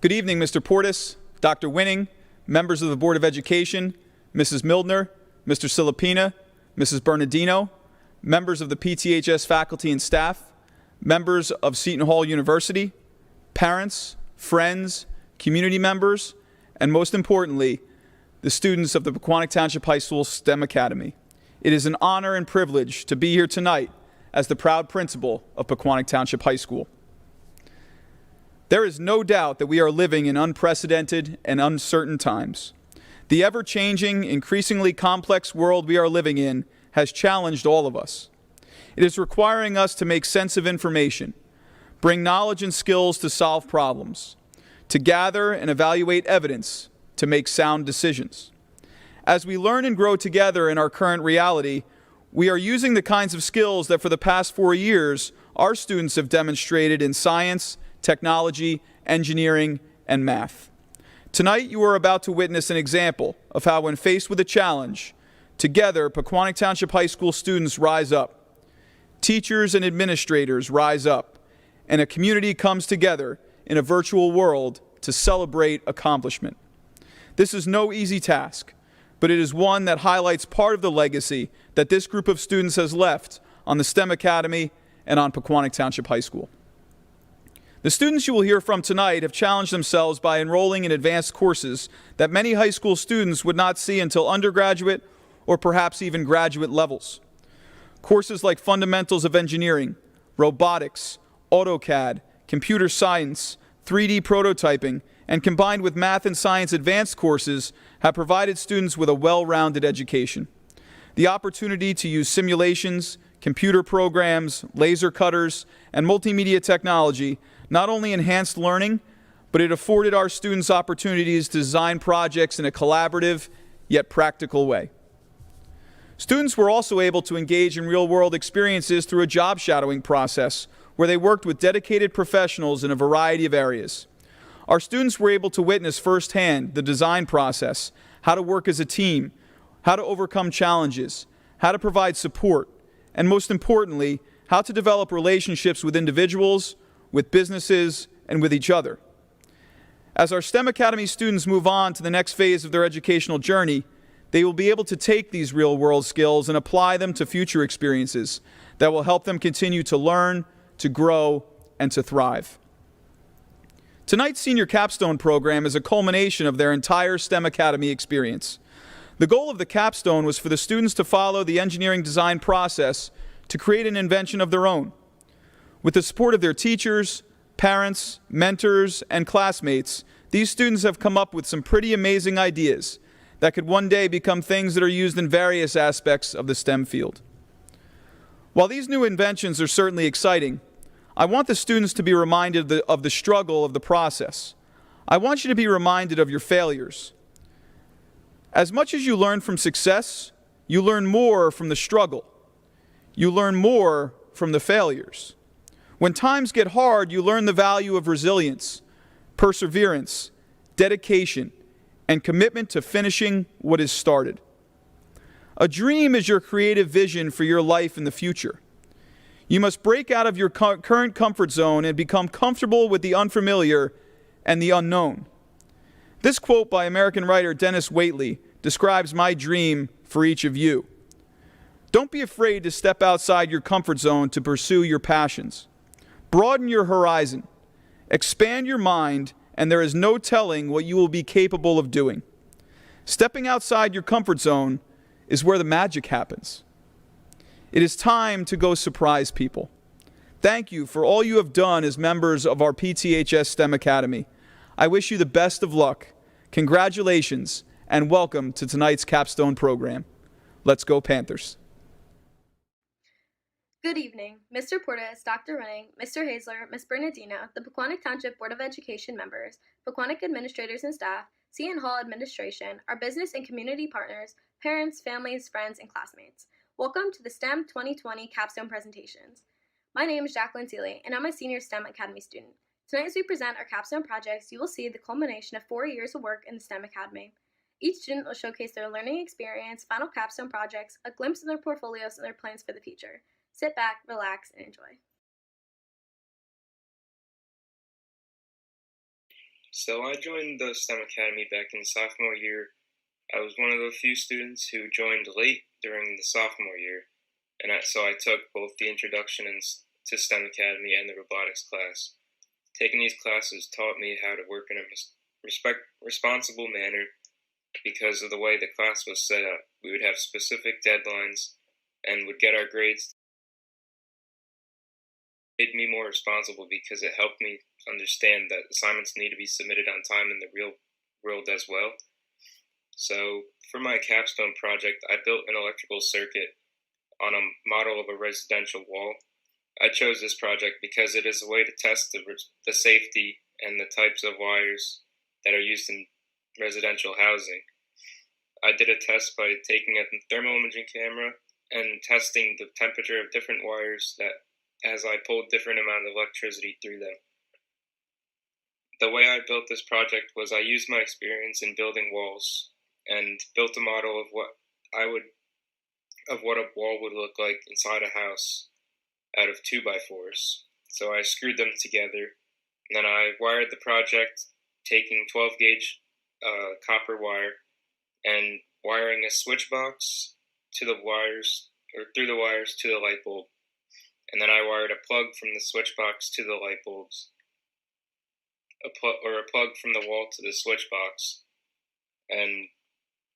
Good evening, Mr. Portis, Dr. Winning, members of the Board of Education, Mrs. Mildner, Mr. Silipina, Mrs. Bernardino, members of the PTHS faculty and staff, members of Seton Hall University, parents, friends, community members, and most importantly, the students of the Pequannock Township High School STEM Academy. It is an honor and privilege to be here tonight as the proud principal of Pequannock Township High School. There is no doubt that we are living in unprecedented and uncertain times. The ever-changing, increasingly complex world we are living in has challenged all of us. It is requiring us to make sense of information, bring knowledge and skills to solve problems, to gather and evaluate evidence, to make sound decisions. As we learn and grow together in our current reality, we are using the kinds of skills that for the past 4 years our students have demonstrated in science, technology, engineering, and math. Tonight you are about to witness an example of how, when faced with a challenge, together Pequannock Township High School students rise up, teachers and administrators rise up, and a community comes together in a virtual world to celebrate accomplishment. This is no easy task, but it is one that highlights part of the legacy that this group of students has left on the STEM Academy and on Pequannock Township High School. The students you will hear from tonight have challenged themselves by enrolling in advanced courses that many high school students would not see until undergraduate or perhaps even graduate levels. Courses like Fundamentals of Engineering, Robotics, AutoCAD, Computer Science, 3D Prototyping, and combined with Math and Science advanced courses have provided students with a well-rounded education. The opportunity to use simulations, computer programs, laser cutters, and multimedia technology not only enhanced learning, but it afforded our students opportunities to design projects in a collaborative yet practical way. Students were also able to engage in real-world experiences through a job shadowing process where they worked with dedicated professionals in a variety of areas. Our students were able to witness firsthand the design process, how to work as a team, how to overcome challenges, how to provide support, and most importantly, how to develop relationships with individuals, with businesses, and with each other. As our STEM Academy students move on to the next phase of their educational journey, they will be able to take these real-world skills and apply them to future experiences that will help them continue to learn, to grow, and to thrive. Tonight's Senior Capstone program is a culmination of their entire STEM Academy experience. The goal of the Capstone was for the students to follow the engineering design process to create an invention of their own. With the support of their teachers, parents, mentors, and classmates, these students have come up with some pretty amazing ideas that could one day become things that are used in various aspects of the STEM field. While these new inventions are certainly exciting, I want the students to be reminded of the struggle of the process. I want you to be reminded of your failures. As much as you learn from success, you learn more from the struggle. You learn more from the failures. When times get hard, you learn the value of resilience, perseverance, dedication, and commitment to finishing what is started. A dream is your creative vision for your life in the future. You must break out of your current comfort zone and become comfortable with the unfamiliar and the unknown. This quote by American writer Dennis Waitley describes my dream for each of you. Don't be afraid to step outside your comfort zone to pursue your passions. Broaden your horizon, expand your mind, and there is no telling what you will be capable of doing. Stepping outside your comfort zone is where the magic happens. It is time to go surprise people. Thank you for all you have done as members of our PTHS STEM Academy. I wish you the best of luck. Congratulations, and welcome to tonight's Capstone program. Let's go Panthers. Good evening, Mr. Portis, Dr. Renning, Mr. Hazler, Ms. Bernardino, the Pequannock Township Board of Education members, Pequannock administrators and staff, Seton Hall administration, our business and community partners, parents, families, friends, and classmates. Welcome to the STEM 2020 Capstone presentations. My name is Jacqueline Seeley, and I'm a senior STEM Academy student. Tonight, as we present our Capstone projects, you will see the culmination of 4 years of work in the STEM Academy. Each student will showcase their learning experience, final capstone projects, a glimpse of their portfolios, and their plans for the future. Sit back, relax, and enjoy. So I joined the STEM Academy back in sophomore year. I was one of the few students who joined late during the sophomore year, so I took both the introduction to STEM Academy and the robotics class. Taking these classes taught me how to work in a responsible manner because of the way the class was set up. We would have specific deadlines and would get our grades. It made me more responsible because it helped me understand that assignments need to be submitted on time in the real world as well. So for my capstone project, I built an electrical circuit on a model of a residential wall. I chose this project because it is a way to test the safety and the types of wires that are used in residential housing. I did a test by taking a thermal imaging camera and testing the temperature of different wires as I pulled different amount of electricity through them. The way I built this project was I used my experience in building walls and built a model of what a wall would look like inside a house out of 2x4s. So I screwed them together, and then I wired the project taking 12 gauge copper wire and wiring a switch box through the wires to the light bulb. And then I wired a plug from the switch box to the light bulbs, a plug from the wall to the switch box, and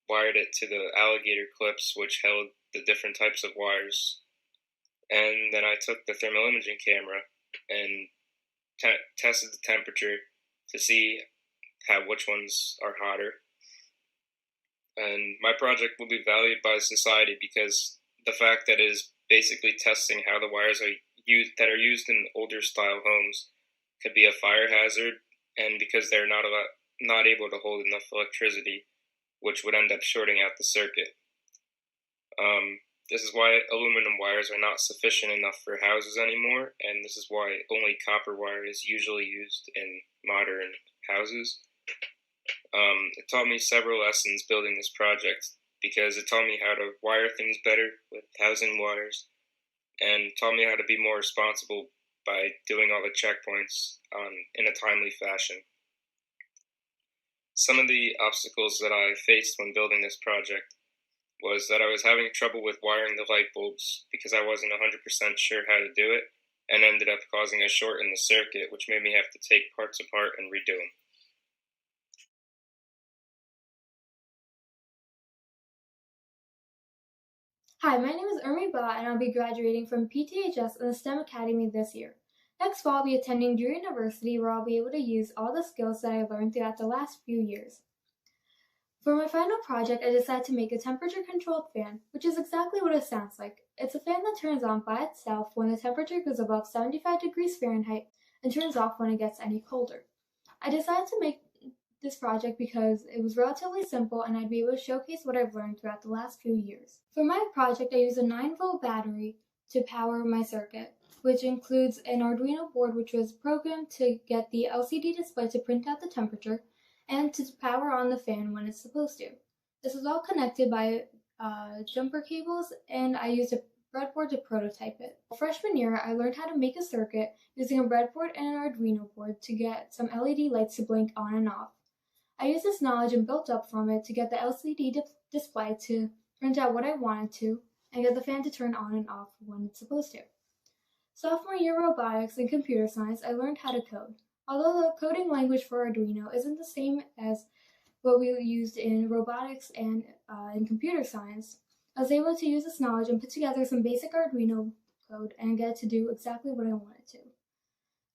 wired it to the alligator clips which held the different types of wires. And then I took the thermal imaging camera and tested the temperature to see which ones are hotter. And my project will be valued by society because the fact that it is basically testing how the wires that are used in older style homes could be a fire hazard, and because they're not able to hold enough electricity, which would end up shorting out the circuit. This is why aluminum wires are not sufficient enough for houses anymore, and this is why only copper wire is usually used in modern houses. It taught me several lessons building this project because it taught me how to wire things better with housing wires, and taught me how to be more responsible by doing all the checkpoints in a timely fashion. Some of the obstacles that I faced when building this project was that I was having trouble with wiring the light bulbs because I wasn't 100% sure how to do it, and ended up causing a short in the circuit, which made me have to take parts apart and redo them. Hi, my name is Ermi Ba, and I'll be graduating from PTHS in the STEM Academy this year. Next fall, I'll be attending Drew University, where I'll be able to use all the skills that I learned throughout the last few years. For my final project, I decided to make a temperature-controlled fan, which is exactly what it sounds like. It's a fan that turns on by itself when the temperature goes above 75 degrees Fahrenheit and turns off when it gets any colder. I decided to make this project because it was relatively simple and I'd be able to showcase what I've learned throughout the last few years. For my project, I used a 9-volt battery to power my circuit, which includes an Arduino board which was programmed to get the LCD display to print out the temperature and to power on the fan when it's supposed to. This is all connected by jumper cables, and I used a breadboard to prototype it. Freshman year, I learned how to make a circuit using a breadboard and an Arduino board to get some LED lights to blink on and off. I used this knowledge and built up from it to get the LCD display to print out what I wanted to and get the fan to turn on and off when it's supposed to. Sophomore year robotics and computer science, I learned how to code. Although the coding language for Arduino isn't the same as what we used in robotics and in computer science, I was able to use this knowledge and put together some basic Arduino code and get it to do exactly what I wanted to.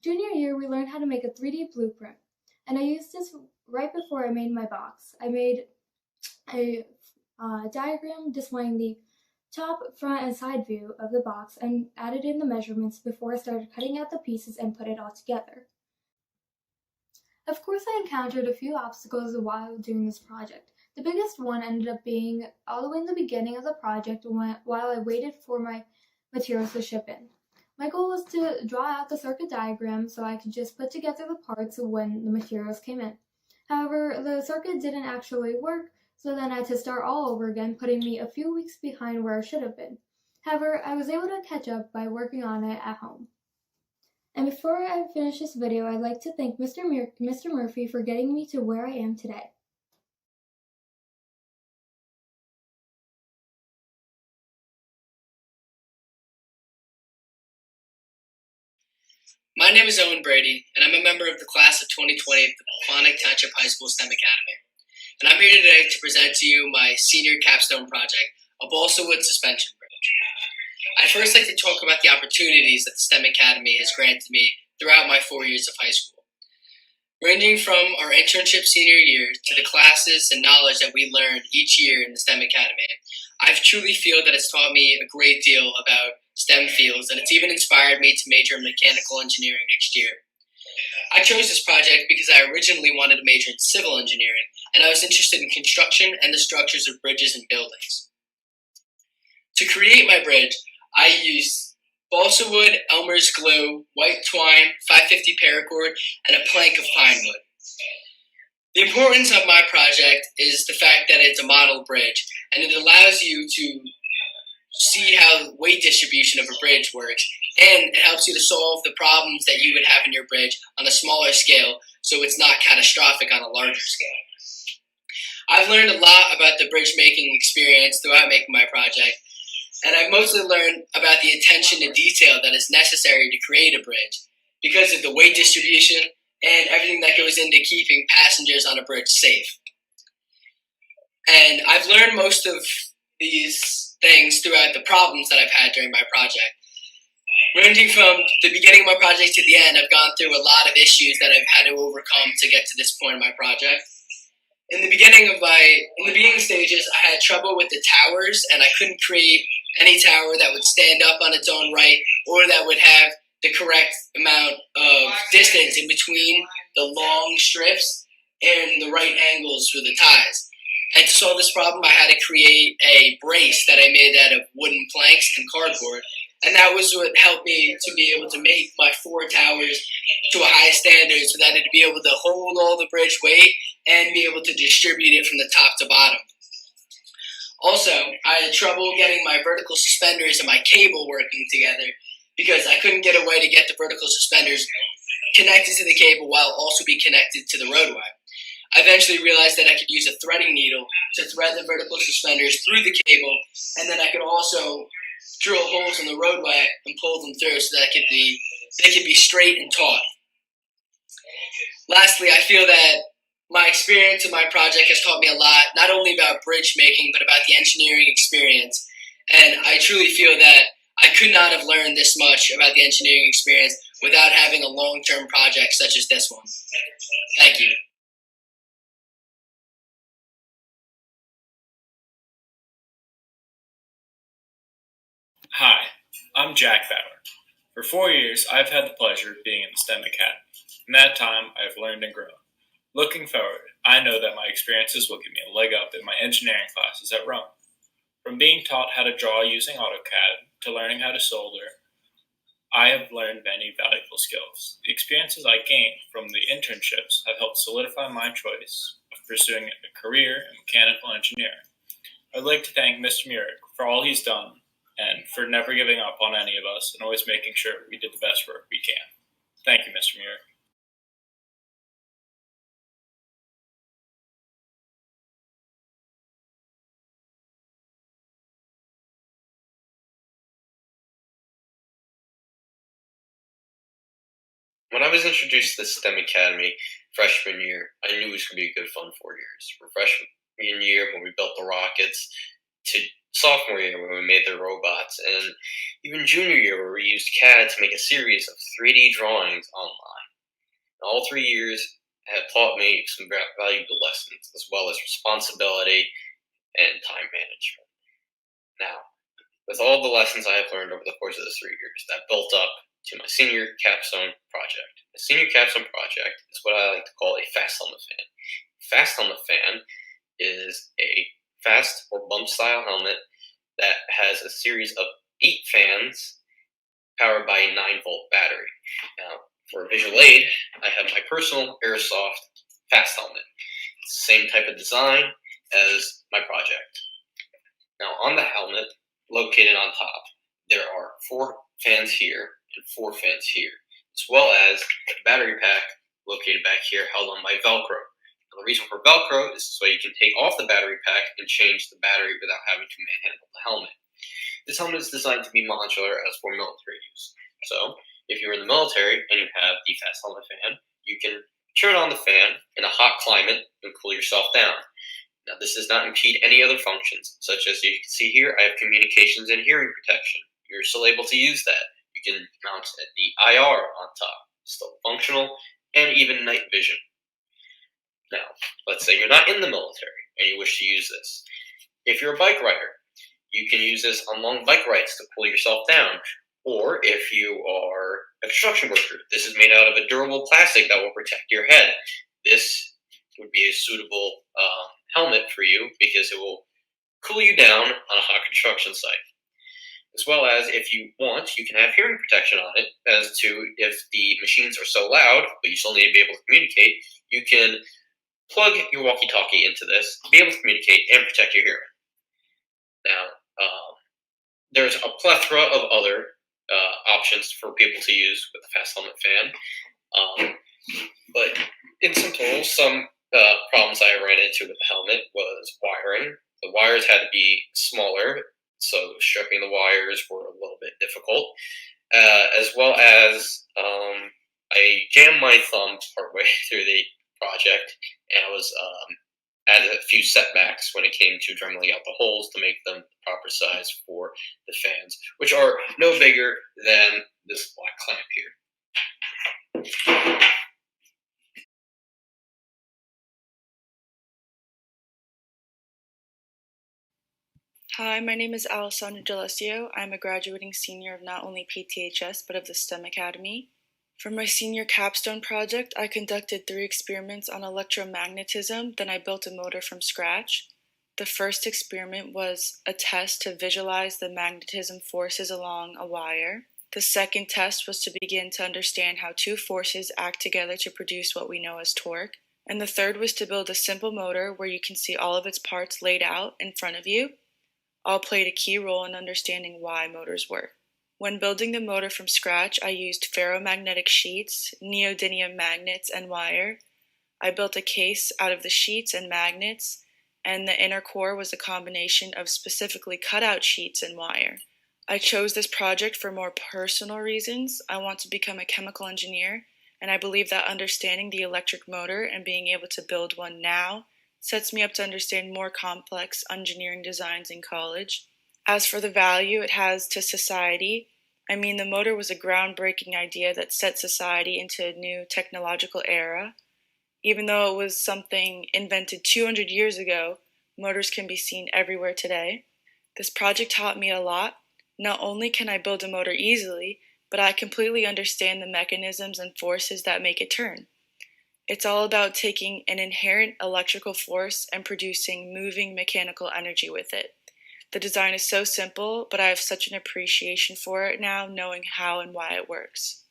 Junior year, we learned how to make a 3D blueprint, and I used this right before I made my box. I made a diagram displaying the top, front, and side view of the box and added in the measurements before I started cutting out the pieces and put it all together. Of course, I encountered a few obstacles while doing this project. The biggest one ended up being all the way in the beginning of the project while I waited for my materials to ship in. My goal was to draw out the circuit diagram so I could just put together the parts when the materials came in. However, the circuit didn't actually work, so then I had to start all over again, putting me a few weeks behind where I should have been. However, I was able to catch up by working on it at home. And before I finish this video, I'd like to thank Mr. Murphy for getting me to where I am today. My name is Owen Brady, and I'm a member of the class of 2020 of the Pequannock Township High School STEM Academy. And I'm here today to present to you my senior capstone project, a balsa wood suspension bridge. I'd first like to talk about the opportunities that the STEM Academy has granted me throughout my 4 years of high school. Ranging from our internship senior year to the classes and knowledge that we learn each year in the STEM Academy, I truly feel that it's taught me a great deal about STEM fields, and it's even inspired me to major in mechanical engineering next year. I chose this project because I originally wanted to major in civil engineering, and I was interested in construction and the structures of bridges and buildings. To create my bridge, I used balsa wood, Elmer's glue, white twine, 550 paracord, and a plank of pine wood. The importance of my project is the fact that it's a model bridge, and it allows you to see how weight distribution of a bridge works, and it helps you to solve the problems that you would have in your bridge on a smaller scale, so it's not catastrophic on a larger scale. I've learned a lot about the bridge making experience throughout making my project, and I've mostly learned about the attention to detail that is necessary to create a bridge because of the weight distribution and everything that goes into keeping passengers on a bridge safe. And I've learned most of these things throughout the problems that I've had during my project. Ranging from the beginning of my project to the end, I've gone through a lot of issues that I've had to overcome to get to this point in my project. In the beginning stages, I had trouble with the towers, and I couldn't create any tower that would stand up on its own right or that would have the correct amount of distance in between the long strips and the right angles for the ties. And to solve this problem, I had to create a brace that I made out of wooden planks and cardboard. And that was what helped me to be able to make my 4 towers to a high standard so that it'd be able to hold all the bridge weight and be able to distribute it from the top to bottom. Also, I had trouble getting my vertical suspenders and my cable working together because I couldn't get a way to get the vertical suspenders connected to the cable while also be connected to the roadway. I eventually realized that I could use a threading needle to thread the vertical suspenders through the cable, and then I could also drill holes in the roadway and pull them through so that they could be straight and taut. Lastly, I feel that my experience in my project has taught me a lot, not only about bridge making, but about the engineering experience. And I truly feel that I could not have learned this much about the engineering experience without having a long-term project such as this one. Thank you. Hi, I'm Jack Fowler. For 4 years, I've had the pleasure of being in the STEM Academy. In that time, I've learned and grown. Looking forward, I know that my experiences will give me a leg up in my engineering classes at Rome. From being taught how to draw using AutoCAD to learning how to solder, I have learned many valuable skills. The experiences I gained from the internships have helped solidify my choice of pursuing a career in mechanical engineering. I'd like to thank Mr. Murick for all he's done and for never giving up on any of us and always making sure we did the best work we can. Thank you, Mr. Murick. When I was introduced to the STEM Academy freshman year, I knew it was going to be a good fun 4 years. From freshman year, when we built the rockets, to sophomore year, when we made the robots, and even junior year, where we used CAD to make a series of 3D drawings online. All 3 years have taught me some valuable lessons, as well as responsibility and time management. Now, with all the lessons I have learned over the course of those 3 years, that built up to my senior capstone project. The senior capstone project is what I like to call a fast helmet fan. Fast helmet fan is a fast or bump style helmet that has a series of 8 fans powered by a 9-volt battery. Now, for visual aid, I have my personal Airsoft fast helmet. It's the same type of design as my project. Now, on the helmet, located on top, there are 4 fans here and 4 fans here. as well as the battery pack located back here held on by Velcro. Now, the reason for Velcro is so you can take off the battery pack and change the battery without having to manhandle the helmet. This helmet is designed to be modular as for military use. So, if you're in the military and you have the fast helmet fan, you can turn on the fan in a hot climate and cool yourself down. Now, this does not impede any other functions, such as you can see here, I have communications and hearing protection. You're still able to use that. You can mount the IR on top, still functional, and even night vision. Now, let's say you're not in the military and you wish to use this. If you're a bike rider, you can use this on long bike rides to cool yourself down. Or if you are a construction worker, this is made out of a durable plastic that will protect your head. This would be a suitable helmet for you because it will cool you down on a hot construction site. As well as, if you want, you can have hearing protection on it as to if the machines are so loud, but you still need to be able to communicate, you can plug your walkie-talkie into this, be able to communicate, and protect your hearing. Now, there's a plethora of other options for people to use with the fast helmet fan. But in some total, some problems I ran into with the helmet was wiring. The wires had to be smaller, so stripping the wires were a little bit difficult. As well as I jammed my thumb partway through the project, and I was added a few setbacks when it came to drilling out the holes to make them the proper size for the fans, which are no bigger than this black clamp here. Hi, my name is Alessandra D'Alessio. I'm a graduating senior of not only PTHS but of the STEM Academy. For my senior capstone project, I conducted 3 experiments on electromagnetism, then I built a motor from scratch. The first experiment was a test to visualize the magnetism forces along a wire. The second test was to begin to understand how 2 forces act together to produce what we know as torque. And the third was to build a simple motor where you can see all of its parts laid out in front of you. All played a key role in understanding why motors work. When building the motor from scratch, I used ferromagnetic sheets, neodymium magnets, and wire. I built a case out of the sheets and magnets, and the inner core was a combination of specifically cut out sheets and wire. I chose this project for more personal reasons. I want to become a chemical engineer, and I believe that understanding the electric motor and being able to build one now sets me up to understand more complex engineering designs in college. As for the value it has to society, the motor was a groundbreaking idea that set society into a new technological era. Even though it was something invented 200 years ago, motors can be seen everywhere today. This project taught me a lot. Not only can I build a motor easily, but I completely understand the mechanisms and forces that make it turn. It's all about taking an inherent electrical force and producing moving mechanical energy with it. The design is so simple, but I have such an appreciation for it now, knowing how and why it works.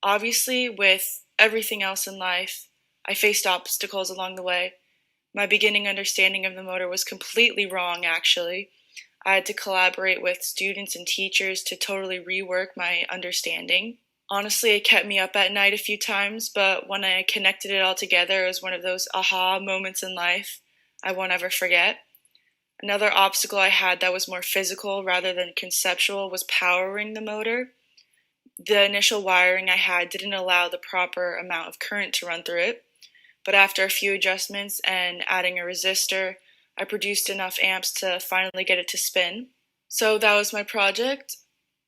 Obviously, with everything else in life, I faced obstacles along the way. My beginning understanding of the motor was completely wrong, actually. I had to collaborate with students and teachers to totally rework my understanding. Honestly, it kept me up at night a few times, but when I connected it all together, it was one of those aha moments in life I won't ever forget. Another obstacle I had that was more physical rather than conceptual was powering the motor. The initial wiring I had didn't allow the proper amount of current to run through it, but after a few adjustments and adding a resistor, I produced enough amps to finally get it to spin. So that was my project.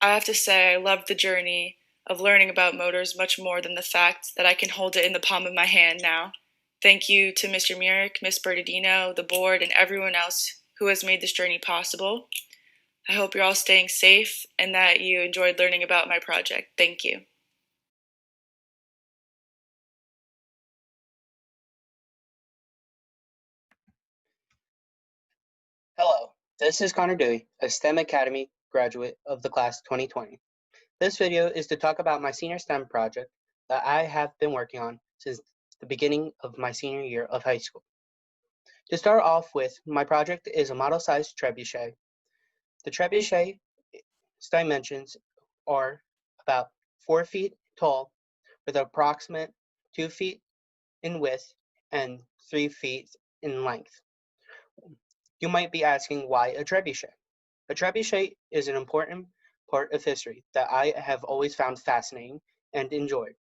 I have to say I loved the journey of learning about motors much more than the fact that I can hold it in the palm of my hand now. Thank you to Mr. Murick, Ms. Bernardino, the board, and everyone else who has made this journey possible. I hope you're all staying safe and that you enjoyed learning about my project. Thank you. Hello, this is Connor Dewey, a STEM Academy graduate of the class 2020. This video is to talk about my senior STEM project that I have been working on since the beginning of my senior year of high school. To start off with, my project is a model-sized trebuchet. The trebuchet's dimensions are about 4 feet tall with an approximate 2 feet in width and 3 feet in length. You might be asking why a trebuchet. A trebuchet is an important part of history that I have always found fascinating and enjoyed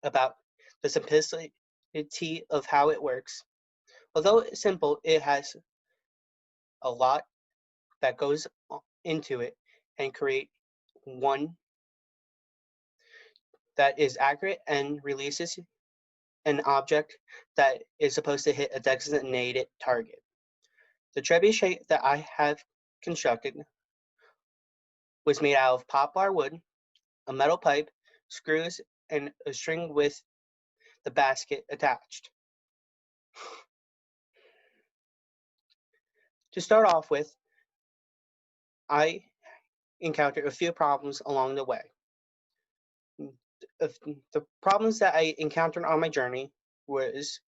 about the simplicity of how it works. Although it's simple, it has a lot that goes into it and create one that is accurate and releases an object that is supposed to hit a designated target. The trebuchet that I have constructed was made out of poplar wood, a metal pipe, screws, and a string with the basket attached. To start off with, I encountered a few problems along the way. The problems that I encountered on my journey was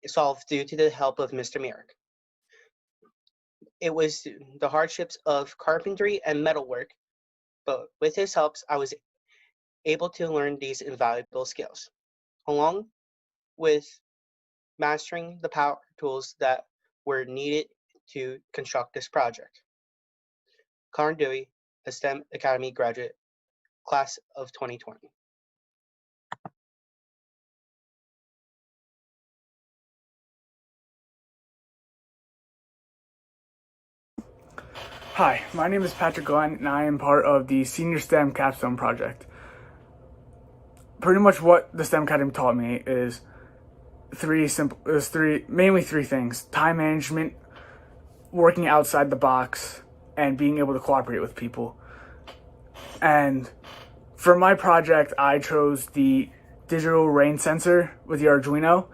solved due to the help of Mr. Merrick. It was the hardships of carpentry and metalwork, but with his helps, I was able to learn these invaluable skills, along with mastering the power tools that were needed to construct this project. Connor Dewey, a STEM Academy graduate, class of 2020. Hi, my name is Patrick Glenn, and I am part of the Senior STEM Capstone project. Pretty much what the STEM Academy taught me is mainly three things: time management, working outside the box, and being able to cooperate with people. And for my project, I chose the digital rain sensor with the Arduino,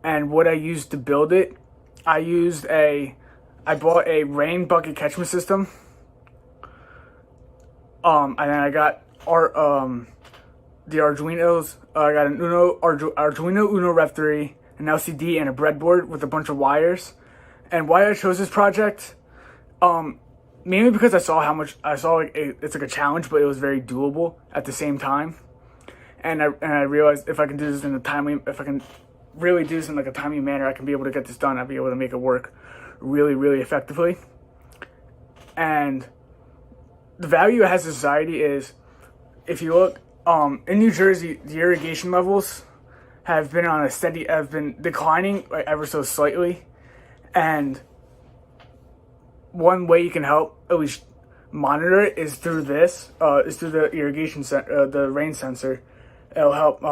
and what I used to build it, I bought a rain bucket catchment system. And then I got the Arduinos. I got an Arduino Uno Rev 3, an LCD, and a breadboard with a bunch of wires. And why I chose this project, mainly because it's like a challenge, but it was very doable at the same time. And I realized if I can really do this in like a timely manner, I can be able to get this done. I'll be able to make it work really, really effectively. And the value it has to society is, if you look, in New Jersey, the irrigation levels have been declining like ever so slightly. And one way you can help at least monitor it is through the the rain sensor. It'll help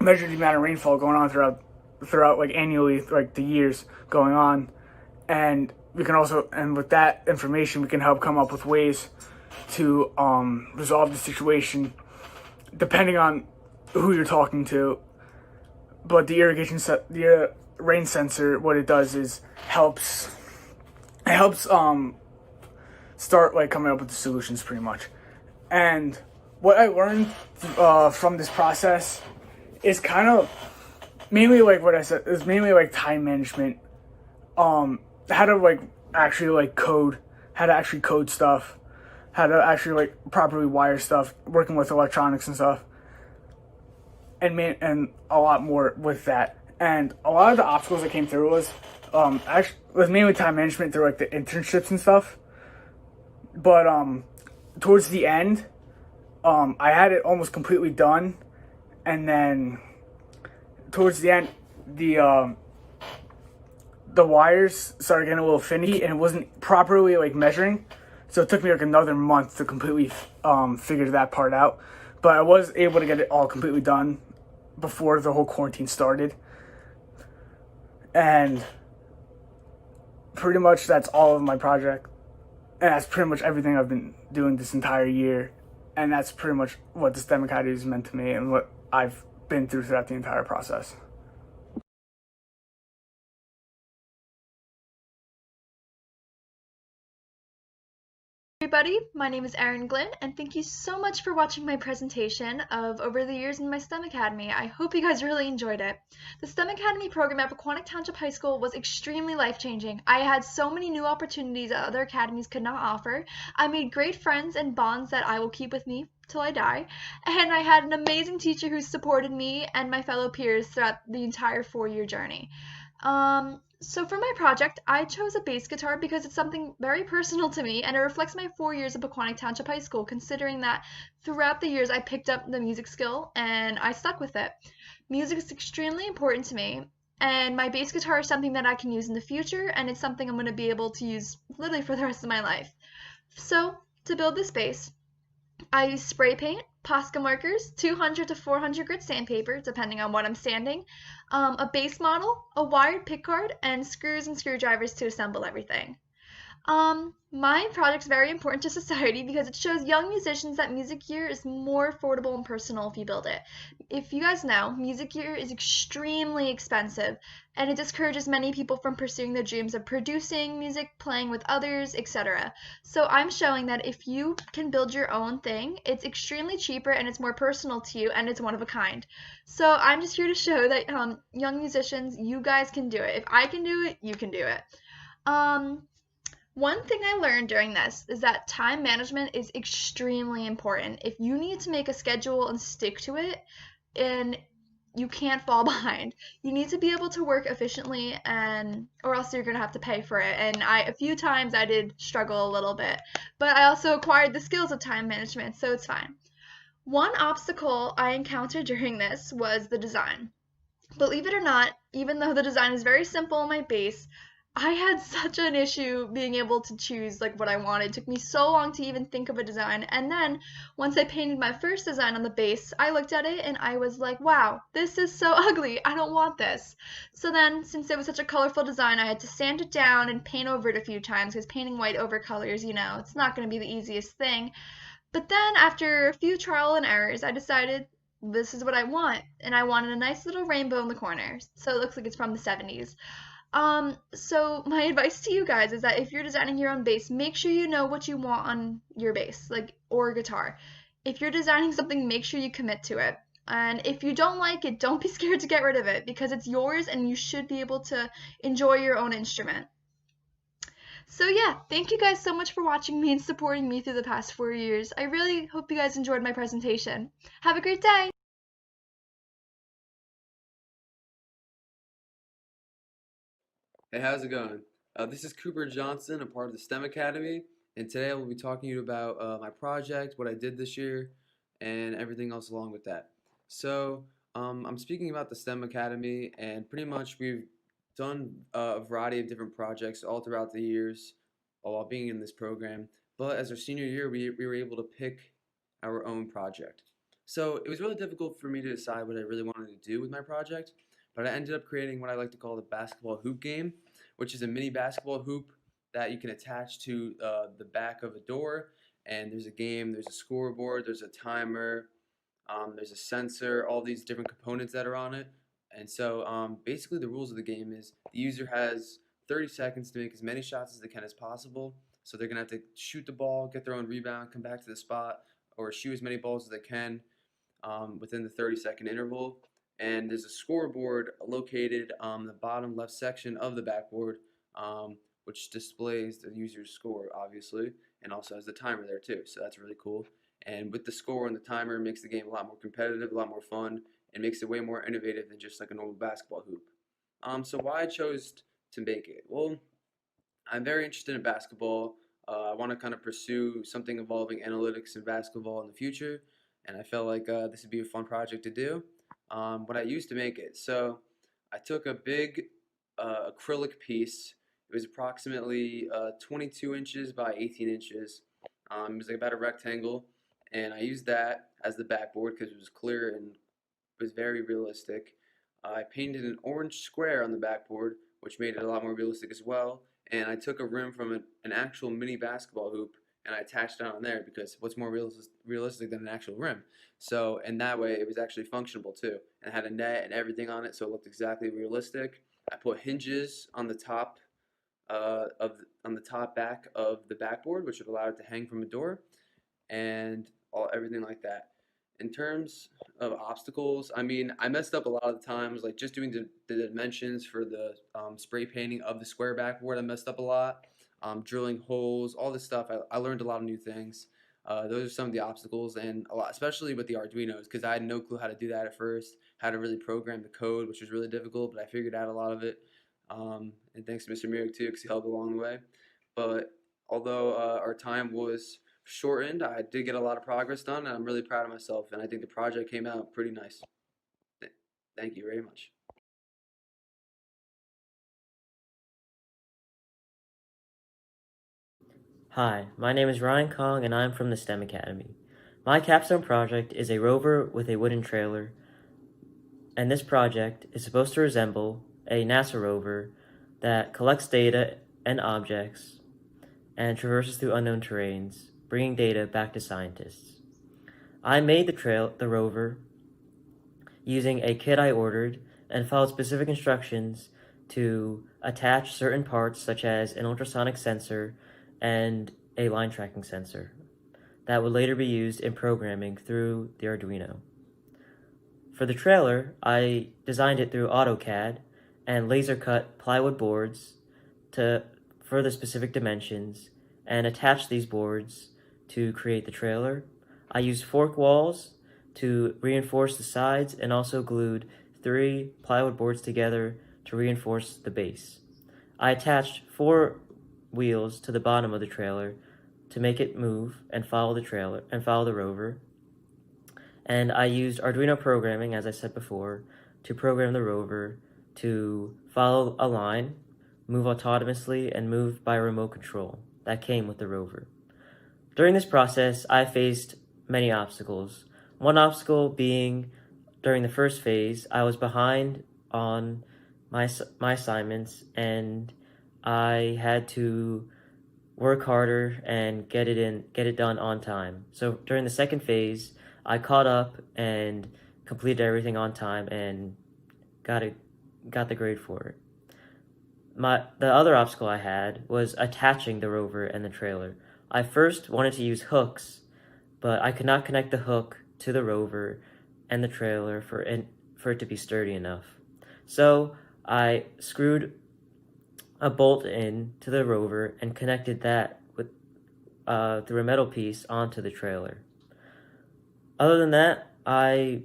measure the amount of rainfall going on throughout like annually, like the years going on. And we can also, and with that information, we can help come up with ways to resolve the situation, depending on who you're talking to. But the rain sensor, what it does is helps start like coming up with the solutions pretty much. And what I learned from this process is kind of mainly like what I said, is mainly like time management. How to like actually like code, how to actually code stuff, how to actually like properly wire stuff, working with electronics and stuff, and a lot more with that. And a lot of the obstacles that came through was mainly time management through like the internships and stuff. But towards the end, I had it almost completely done, and then towards the end, the wires started getting a little finicky, and it wasn't properly like measuring, so it took me like another month to completely figure that part out. But I was able to get it all completely done before the whole quarantine started. And pretty much that's all of my project, and that's pretty much everything I've been doing this entire year. And that's pretty much what the STEM Academy has meant to me and what I've been through throughout the entire process. everybody. My name is Erin Glynn, and thank you so much for watching my presentation of over the years in my STEM Academy. I hope you guys really enjoyed it. The STEM Academy program at Pequannock Township High School was extremely life-changing. I had so many new opportunities that other academies could not offer. I made great friends and bonds that I will keep with me till I die, and I had an amazing teacher who supported me and my fellow peers throughout the entire 4-year journey. So for my project, I chose a bass guitar because it's something very personal to me and it reflects my 4 years at Pequannock Township High School, considering that throughout the years I picked up the music skill and I stuck with it. Music is extremely important to me, and my bass guitar is something that I can use in the future, and it's something I'm going to be able to use literally for the rest of my life. So to build this bass, I use spray paint, Posca markers, 200 to 400 grit sandpaper, depending on what I'm sanding, a base model, a wired pick guard, and screws and screwdrivers to assemble everything. My project's very important to society because it shows young musicians that music gear is more affordable and personal if you build it. If you guys know, music gear is extremely expensive, and it discourages many people from pursuing their dreams of producing music, playing with others, etc. So I'm showing that if you can build your own thing, it's extremely cheaper and it's more personal to you and it's one of a kind. So I'm just here to show that young musicians, you guys can do it. If I can do it, you can do it. One thing I learned during this is that time management is extremely important. If you need to make a schedule and stick to it, and you can't fall behind. You need to be able to work efficiently, and or else you're gonna have to pay for it. And a few times I did struggle a little bit, but I also acquired the skills of time management, so it's fine. One obstacle I encountered during this was the design. Believe it or not, even though the design is very simple on my base, I had such an issue being able to choose like what I wanted. It took me so long to even think of a design. And then once I painted my first design on the base, I looked at it and I was like, wow, this is so ugly. I don't want this. So then, since it was such a colorful design, I had to sand it down and paint over it a few times because painting white over colors, it's not going to be the easiest thing. But then after a few trial and errors, I decided this is what I want. And I wanted a nice little rainbow in the corner. So it looks like it's from the 70s. So my advice to you guys is that if you're designing your own bass, make sure you know what you want on your bass, or guitar. If you're designing something, make sure you commit to it. And if you don't like it, don't be scared to get rid of it because it's yours and you should be able to enjoy your own instrument. So yeah, thank you guys so much for watching me and supporting me through the past 4 years. I really hope you guys enjoyed my presentation. Have a great day! Hey, how's it going? This is Cooper Johnson, a part of the STEM Academy, and today I will be talking to you about my project, what I did this year, and everything else along with that. So, I'm speaking about the STEM Academy, and pretty much we've done a variety of different projects all throughout the years while being in this program, but as our senior year, we were able to pick our own project. So, it was really difficult for me to decide what I really wanted to do with my project, but I ended up creating what I like to call the basketball hoop game, which is a mini basketball hoop that you can attach to the back of a door. And there's a game, there's a scoreboard, there's a timer, there's a sensor, all these different components that are on it. And so basically the rules of the game is the user has 30 seconds to make as many shots as they can as possible. So they're going to have to shoot the ball, get their own rebound, come back to the spot, or shoot as many balls as they can within the 30-second interval. And there's a scoreboard located on the bottom left section of the backboard, which displays the user's score, obviously, and also has the timer there too, so that's really cool. And with the score and the timer, it makes the game a lot more competitive, a lot more fun, and makes it way more innovative than just like a normal basketball hoop. So why I chose to make it? Well, I'm very interested in basketball. I want to kind of pursue something involving analytics in basketball in the future, and I felt like this would be a fun project to do. What I used to make it. So I took a big acrylic piece. It was approximately 22 inches by 18 inches. It was like about a rectangle, and I used that as the backboard because it was clear and was very realistic. I painted an orange square on the backboard, which made it a lot more realistic as well. And I took a rim from an actual mini basketball hoop and I attached it on there because what's more realistic than an actual rim? So, and that way it was actually functional too. And it had a net and everything on it, so it looked exactly realistic. I put hinges on the top on the top back of the backboard, which would allow it to hang from a door, and everything like that. In terms of obstacles, I mean, I messed up a lot of the times, like just doing the dimensions for the spray painting of the square backboard. I messed up a lot. Drilling holes, all this stuff. I learned a lot of new things. Those are some of the obstacles, and a lot, especially with the Arduinos, because I had no clue how to do that at first, how to really program the code, which was really difficult, but I figured out a lot of it. And thanks to Mr. Mirik too, because he helped along the way. But although our time was shortened, I did get a lot of progress done, and I'm really proud of myself, and I think the project came out pretty nice. Thank you very much. Hi, my name is Ryan Kong and I'm from the STEM Academy. My capstone project is a rover with a wooden trailer, and this project is supposed to resemble a NASA rover that collects data and objects and traverses through unknown terrains, bringing data back to scientists. I made the rover using a kit I ordered and followed specific instructions to attach certain parts such as an ultrasonic sensor and a line tracking sensor that would later be used in programming through the Arduino. For the trailer, I designed it through AutoCAD and laser cut plywood boards for the specific dimensions and attached these boards to create the trailer. I used fork walls to reinforce the sides and also glued 3 plywood boards together to reinforce the base. I attached 4 wheels to the bottom of the trailer to make it move and follow the rover. And I used Arduino programming, as I said before, to program the rover to follow a line, move autonomously, and move by remote control that came with the rover. During this process, I faced many obstacles. One obstacle being, during the first phase, I was behind on my assignments, and I had to work harder and get it done on time. So during the second phase, I caught up and completed everything on time and got the grade for it. The other obstacle I had was attaching the rover and the trailer. I first wanted to use hooks, but I could not connect the hook to the rover and the trailer for it to be sturdy enough. So I screwed a bolt in to the rover and connected that through a metal piece onto the trailer. Other than that, I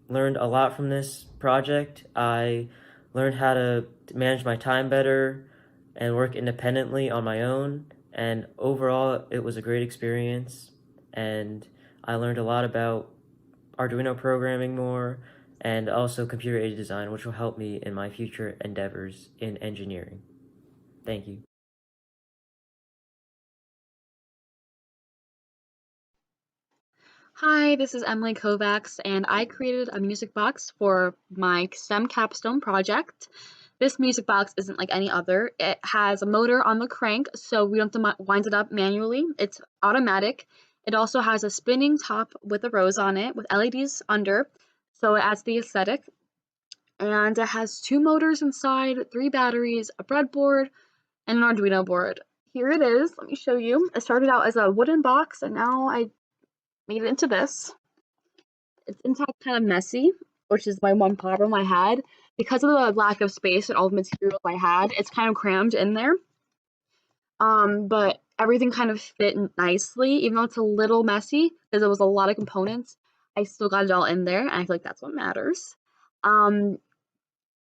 learned a lot from this project. I learned how to manage my time better and work independently on my own, and overall it was a great experience, and I learned a lot about Arduino programming more and also computer-aided design, which will help me in my future endeavors in engineering. Thank you. Hi, this is Emily Kovacs, and I created a music box for my STEM capstone project. This music box isn't like any other. It has a motor on the crank, so we don't have to wind it up manually. It's automatic. It also has a spinning top with a rose on it with LEDs under, so it adds the aesthetic. And it has 2 motors inside, 3 batteries, a breadboard, and an Arduino board. Here it is. Let me show you. It started out as a wooden box, and now I made it into this. It's inside kind of messy, which is my one problem I had. Because of the lack of space and all the materials I had, it's kind of crammed in there. But everything kind of fit nicely, even though it's a little messy, because it was a lot of components. I still got it all in there, and I feel like that's what matters.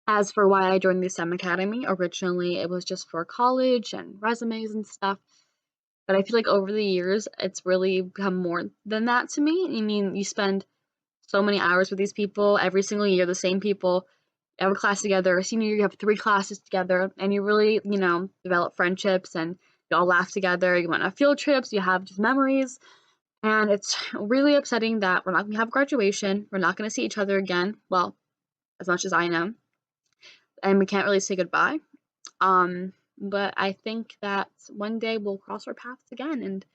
As for why I joined the STEM Academy, originally it was just for college and resumes and stuff. But I feel like over the years, it's really become more than that to me. I mean, you spend so many hours with these people every single year, the same people, every class together. Senior year, you have 3 classes together, and you really, develop friendships, and you all laugh together. You went on field trips, you have just memories. And it's really upsetting that we're not going to have graduation. We're not going to see each other again. Well, as much as I know. And we can't really say goodbye. But I think that one day we'll cross our paths again, and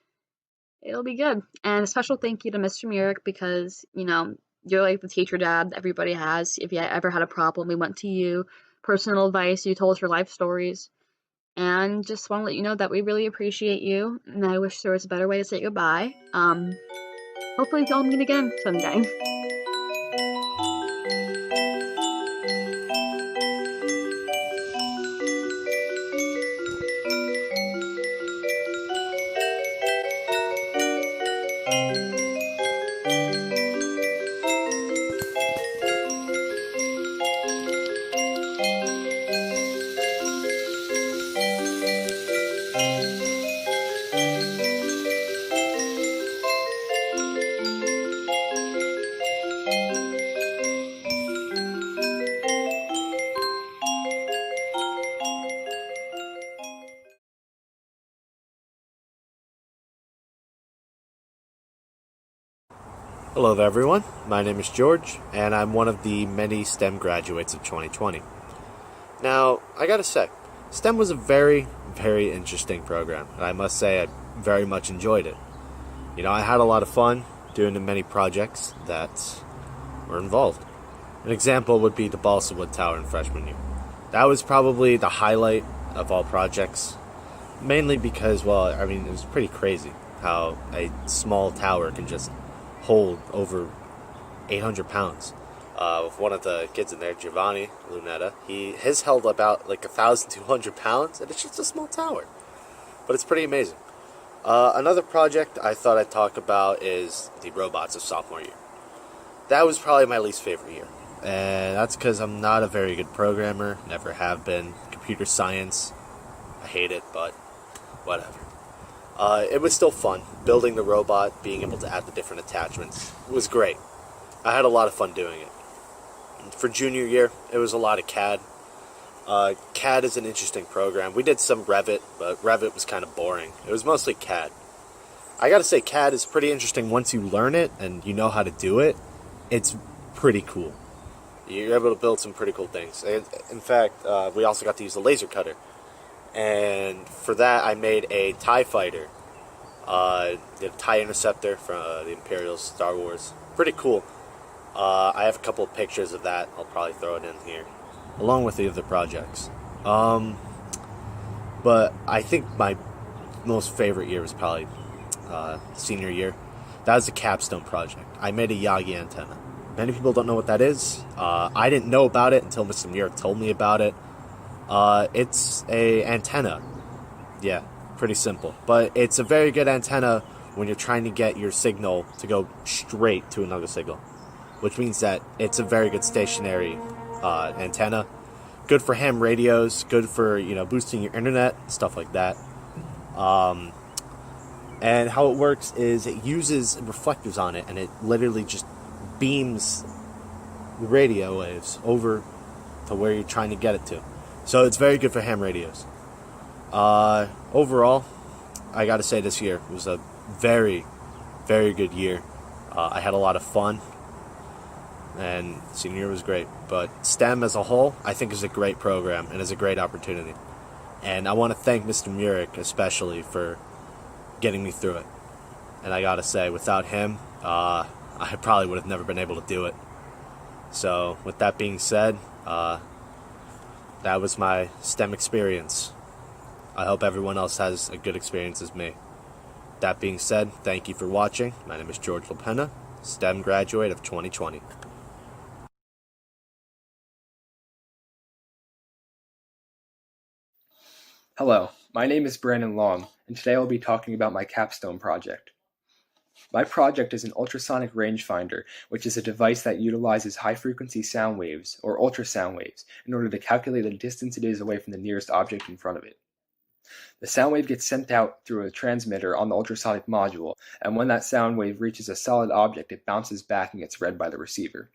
it'll be good. And a special thank you to Mr. Mirik, because, you're like the teacher dad everybody has. If you ever had a problem, we went to you. Personal advice, you told us your life stories. and just want to let you know that we really appreciate you, and I wish there was a better way to say goodbye. Hopefully we'll meet again someday. Hello there, everyone. My name is George, and I'm one of the many STEM graduates of 2020. Now, I gotta say, STEM was a very, very interesting program, and I must say I very much enjoyed it. You know, I had a lot of fun doing the many projects that were involved. An example would be the balsa wood tower in freshman year. That was probably the highlight of all projects, mainly because, well, I mean, it was pretty crazy how a small tower can just hold over 800 pounds. With one of the kids in there, Giovanni Lunetta, his held about like 1,200 pounds, and it's just a small tower. But it's pretty amazing. Another project I thought I'd talk about is the robots of sophomore year. That was probably my least favorite year. And that's because I'm not a very good programmer, never have been. Computer science, I hate it, but whatever. It was still fun. Building the robot, being able to add the different attachments, was great. I had a lot of fun doing it. For junior year, it was a lot of CAD. CAD is an interesting program. We did some Revit, but Revit was kind of boring. It was mostly CAD. I gotta say, CAD is pretty interesting once you learn it and you know how to do it. It's pretty cool. You're able to build some pretty cool things. In fact, we also got to use a laser cutter. And for that, I made a TIE fighter, the TIE Interceptor from the Imperial Star Wars. Pretty cool. I have a couple of pictures of that. I'll probably throw it in here, along with the other projects. But I think my most favorite year was probably senior year. That was the Capstone project. I made a Yagi antenna. Many people don't know what that is. I didn't know about it until Mr. Muir told me about it. It's a antenna. Yeah, pretty simple. But it's a very good antenna when you're trying to get your signal to go straight to another signal, which means that it's a very good stationary antenna. Good for ham radios, good for, boosting your internet, stuff like that. And how it works is it uses reflectors on it, and it literally just beams the radio waves over to where you're trying to get it to. So it's very good for ham radios. Overall, I gotta say this year was a very, very good year. I had a lot of fun, and senior year was great. But STEM as a whole, I think, is a great program and is a great opportunity. And I want to thank Mr. Murick especially for getting me through it. And I gotta say, without him, I probably would have never been able to do it. So, with that being said, that was my STEM experience. I hope everyone else has a good experience as me. That being said, thank you for watching. My name is George LaPena, STEM graduate of 2020. Hello, my name is Brandon Long, and today I'll be talking about my Capstone project. My project is an ultrasonic rangefinder, which is a device that utilizes high-frequency sound waves, or ultrasound waves, in order to calculate the distance it is away from the nearest object in front of it. The sound wave gets sent out through a transmitter on the ultrasonic module, and when that sound wave reaches a solid object, it bounces back and gets read by the receiver.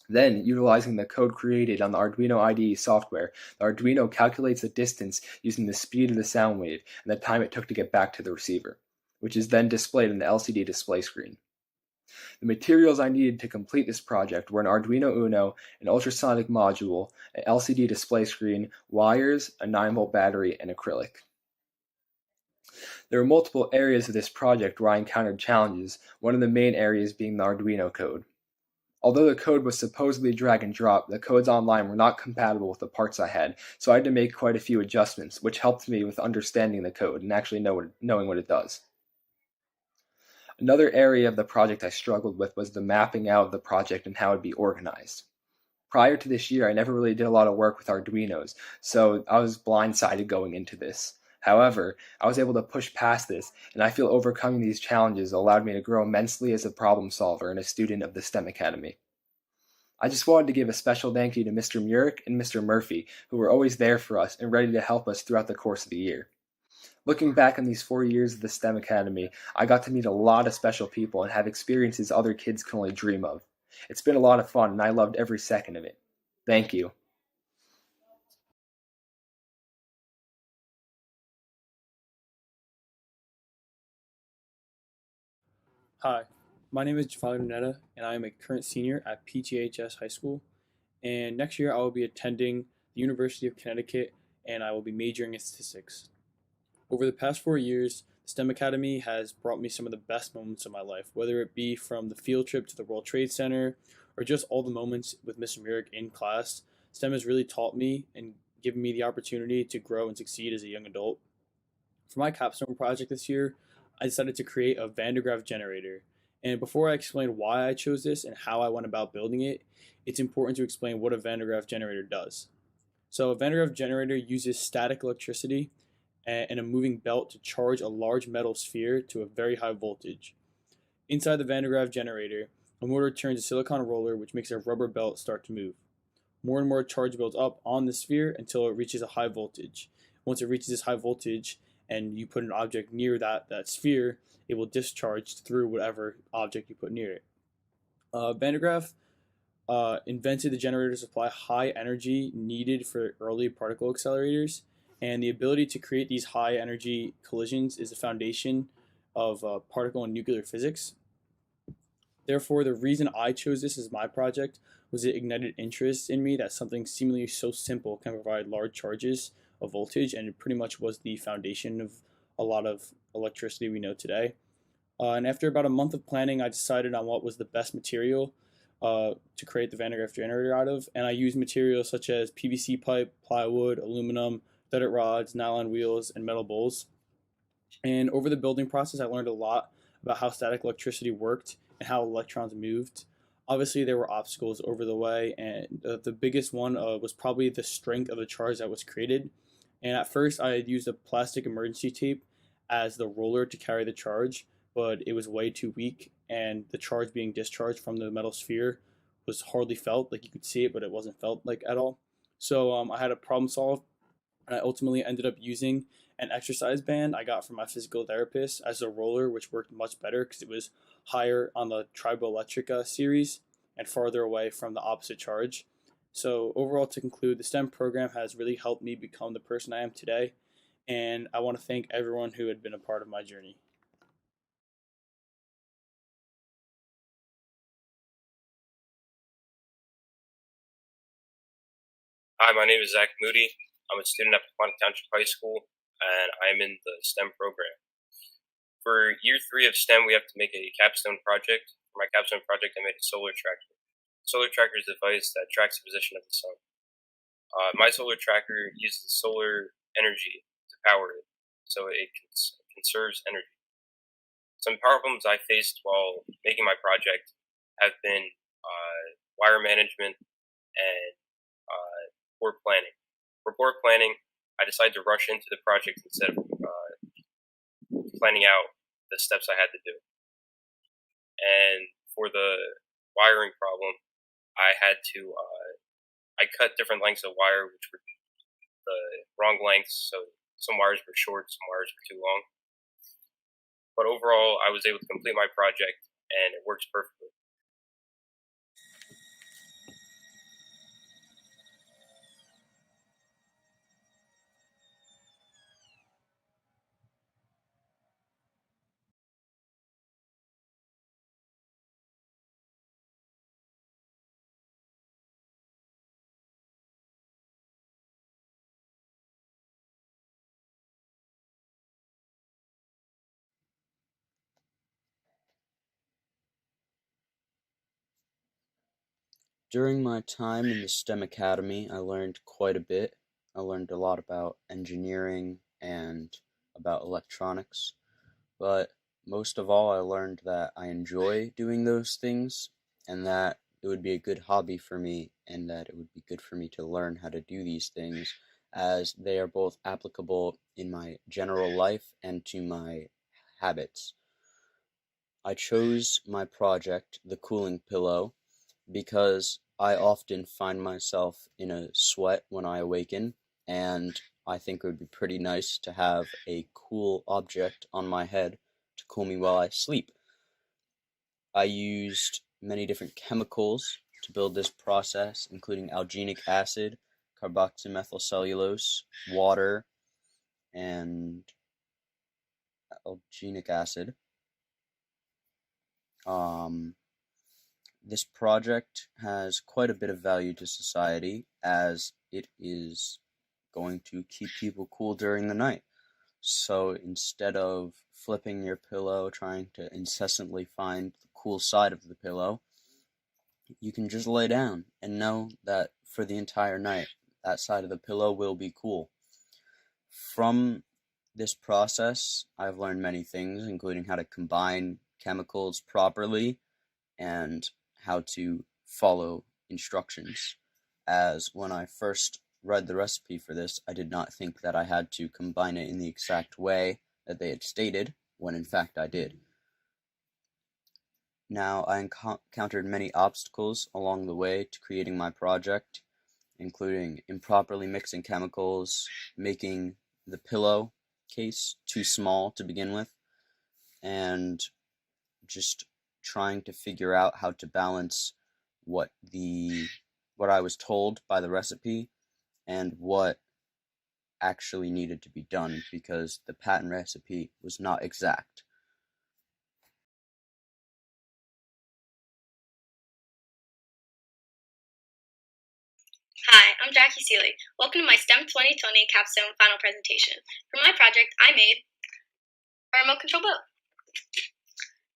Then, utilizing the code created on the Arduino IDE software, the Arduino calculates the distance using the speed of the sound wave and the time it took to get back to the receiver, which is then displayed on the LCD display screen. The materials I needed to complete this project were an Arduino Uno, an ultrasonic module, an LCD display screen, wires, a 9-volt battery, and acrylic. There were multiple areas of this project where I encountered challenges, one of the main areas being the Arduino code. Although the code was supposedly drag and drop, the codes online were not compatible with the parts I had, so I had to make quite a few adjustments, which helped me with understanding the code and actually knowing what it does. Another area of the project I struggled with was the mapping out of the project and how it would be organized. Prior to this year, I never really did a lot of work with Arduinos, so I was blindsided going into this. However, I was able to push past this, and I feel overcoming these challenges allowed me to grow immensely as a problem solver and a student of the STEM Academy. I just wanted to give a special thank you to Mr. Murick and Mr. Murphy, who were always there for us and ready to help us throughout the course of the year. Looking back on these 4 years of the STEM Academy, I got to meet a lot of special people and have experiences other kids can only dream of. It's been a lot of fun, and I loved every second of it. Thank you. Hi, my name is Jafali Lunetta, and I am a current senior at PTHS High School. And next year, I will be attending the University of Connecticut, and I will be majoring in statistics. Over the past 4 years, the STEM Academy has brought me some of the best moments of my life, whether it be from the field trip to the World Trade Center or just all the moments with Mr. Murick in class. STEM has really taught me and given me the opportunity to grow and succeed as a young adult. For my capstone project this year, I decided to create a Van de Graaff generator. And before I explain why I chose this and how I went about building it, it's important to explain what a Van de Graaff generator does. So, a Van de Graaff generator uses static electricity and a moving belt to charge a large metal sphere to a very high voltage. Inside the Van de Graaff generator, a motor turns a silicon roller which makes a rubber belt start to move. More and more charge builds up on the sphere until it reaches a high voltage. Once it reaches this high voltage and you put an object near that sphere, it will discharge through whatever object you put near it. Van de Graaff invented the generator to supply high energy needed for early particle accelerators, and the ability to create these high energy collisions is the foundation of particle and nuclear physics. Therefore, the reason I chose this as my project was it ignited interest in me that something seemingly so simple can provide large charges of voltage, and it pretty much was the foundation of a lot of electricity we know today. And after about a month of planning, I decided on what was the best material to create the Van de Graaff generator out of, and I used materials such as PVC pipe, plywood, aluminum, threaded rods, nylon wheels, and metal bowls. And over the building process, I learned a lot about how static electricity worked and how electrons moved. Obviously, there were obstacles over the way, and the biggest one was probably the strength of the charge that was created. And at first, I had used a plastic emergency tape as the roller to carry the charge, but it was way too weak, and the charge being discharged from the metal sphere was hardly felt. Like you could see it, but it wasn't felt like at all. So I had a problem solved, and I ultimately ended up using an exercise band I got from my physical therapist as a roller, which worked much better because it was higher on the Triboelectrica series and farther away from the opposite charge. So overall, to conclude, the STEM program has really helped me become the person I am today, and I want to thank everyone who had been a part of my journey. Hi, my name is Zach Moody. I'm a student at Pequannock Township High School, and I'm in the STEM program. For year 3 of STEM, we have to make a capstone project. For my capstone project, I made a solar tracker. Solar tracker is a device that tracks the position of the sun. My solar tracker uses solar energy to power it, so it conserves energy. Some problems I faced while making my project have been wire management and poor planning. For poor planning, I decided to rush into the project instead of planning out the steps I had to do. And for the wiring problem, I had to I cut different lengths of wire, which were the wrong lengths. So some wires were short, some wires were too long. But overall, I was able to complete my project, and it works perfectly. During my time in the STEM Academy, I learned quite a bit. I learned a lot about engineering and about electronics, but most of all, I learned that I enjoy doing those things and that it would be a good hobby for me and that it would be good for me to learn how to do these things as they are both applicable in my general life and to my habits. I chose my project, the cooling pillow, because I often find myself in a sweat when I awaken, and I think it would be pretty nice to have a cool object on my head to cool me while I sleep. I used many different chemicals to build this process, including alginic acid, carboxymethylcellulose, water, and alginic acid. This project has quite a bit of value to society as it is going to keep people cool during the night. So instead of flipping your pillow, trying to incessantly find the cool side of the pillow, you can just lay down and know that for the entire night, that side of the pillow will be cool. From this process, I've learned many things, including how to combine chemicals properly and how to follow instructions. As when I first read the recipe for this, I did not think that I had to combine it in the exact way that they had stated, when in fact I did. Now, I encountered many obstacles along the way to creating my project, including improperly mixing chemicals, making the pillow case too small to begin with, and just trying to figure out how to balance what I was told by the recipe and what actually needed to be done, because the patent recipe was not exact. Hi, I'm Jackie Seeley. Welcome to my STEM 2020 Capstone final presentation. For my project, I made a remote control boat.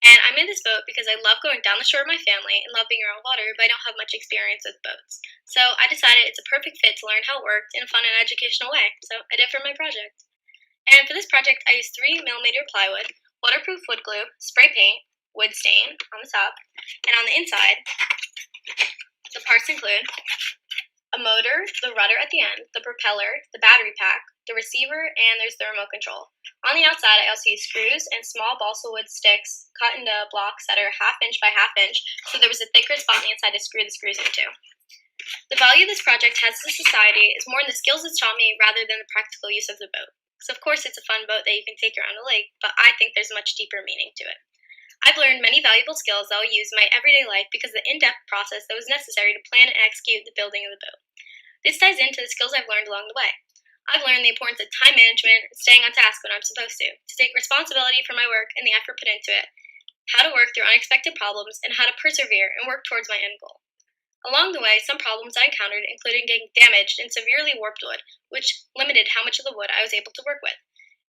And I made this boat because I love going down the shore with my family and love being around water, but I don't have much experience with boats. So I decided it's a perfect fit to learn how it worked in a fun and educational way. So I did for my project. And for this project, I used 3mm plywood, waterproof wood glue, spray paint, wood stain on the top, and on the inside, the parts include a motor, the rudder at the end, the propeller, the battery pack, the receiver, and there's the remote control. On the outside, I also used screws and small balsa wood sticks cut into blocks that are 1/2 inch by 1/2 inch, so there was a thicker spot on the inside to screw the screws into. The value this project has to society is more in the skills it's taught me rather than the practical use of the boat. So of course it's a fun boat that you can take around a lake, but I think there's much deeper meaning to it. I've learned many valuable skills that I'll use in my everyday life because of the in-depth process that was necessary to plan and execute the building of the boat. This ties into the skills I've learned along the way. I've learned the importance of time management and staying on task when I'm supposed to take responsibility for my work and the effort put into it, how to work through unexpected problems, and how to persevere and work towards my end goal. Along the way, some problems I encountered included getting damaged and severely warped wood, which limited how much of the wood I was able to work with.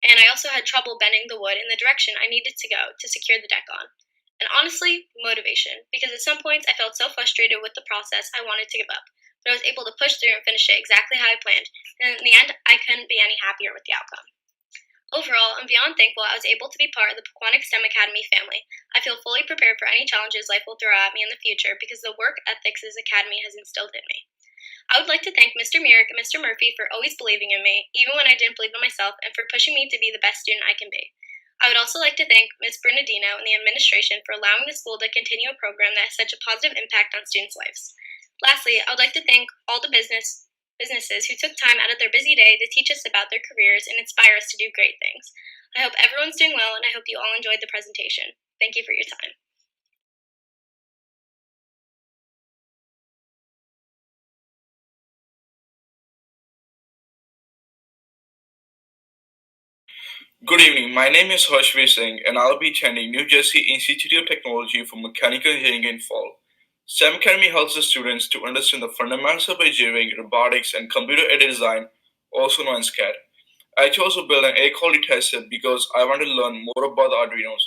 And I also had trouble bending the wood in the direction I needed to go to secure the deck on. And honestly, motivation, because at some points I felt so frustrated with the process I wanted to give up, but I was able to push through and finish it exactly how I planned, and in the end, I couldn't be any happier with the outcome. Overall, I'm beyond thankful I was able to be part of the Pequannock STEM Academy family. I feel fully prepared for any challenges life will throw at me in the future because the work ethics this academy has instilled in me. I would like to thank Mr. Merrick and Mr. Murphy for always believing in me, even when I didn't believe in myself, and for pushing me to be the best student I can be. I would also like to thank Ms. Bernardino and the administration for allowing the school to continue a program that has such a positive impact on students' lives. Lastly, I would like to thank all the businesses who took time out of their busy day to teach us about their careers and inspire us to do great things. I hope everyone's doing well, and I hope you all enjoyed the presentation. Thank you for your time. Good evening. My name is Harshveer Singh, and I'll be attending New Jersey Institute of Technology for Mechanical Engineering in fall. STEM Academy helps the students to understand the fundamentals of engineering, robotics, and computer-aided design, also known as CAD. I chose to build an air quality test set because I wanted to learn more about the Arduinos.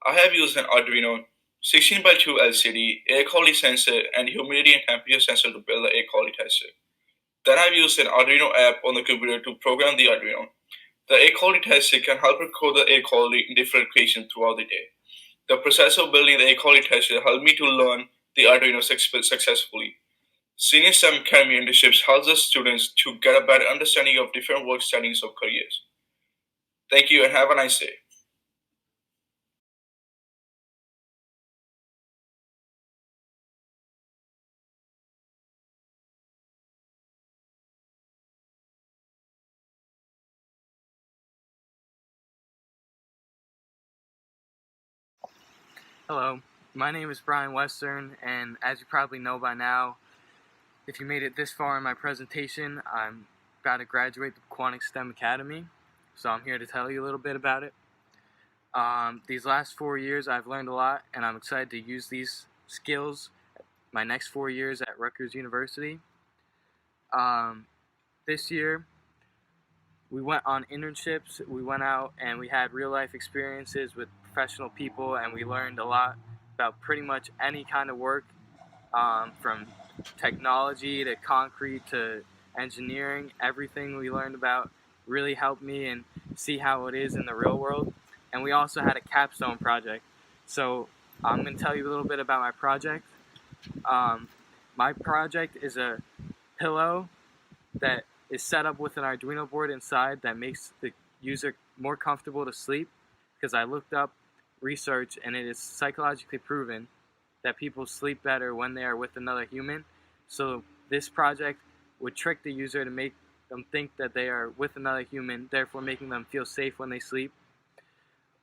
I have used an Arduino 16 by 2 LCD, air quality sensor, and humidity and temperature sensor to build the air quality tester. Then I've used an Arduino app on the computer to program the Arduino. The air quality tester can help record the air quality in different locations throughout the day. The process of building the air quality tester helped me to learn the Arduino successfully. Senior STEM Academy internships helps the students to get a better understanding of different work settings of careers. Thank you and have a nice day. Hello, my name is Brian Western, and as you probably know by now, if you made it this far in my presentation, I'm about to graduate the Pequannock STEM Academy, so I'm here to tell you a little bit about it. These last 4 years I've learned a lot, and I'm excited to use these skills my next 4 years at Rutgers University. This year, we went on internships, we went out and we had real life experiences with professional people, and we learned a lot about pretty much any kind of work, from technology to concrete to engineering. Everything we learned about really helped me and see how it is in the real world. And we also had a capstone project. So I'm going to tell you a little bit about my project. My project is a pillow that is set up with an Arduino board inside that makes the user more comfortable to sleep, because I looked up research and it is psychologically proven that people sleep better when they are with another human. So this project would trick the user to make them think that they are with another human, therefore making them feel safe when they sleep.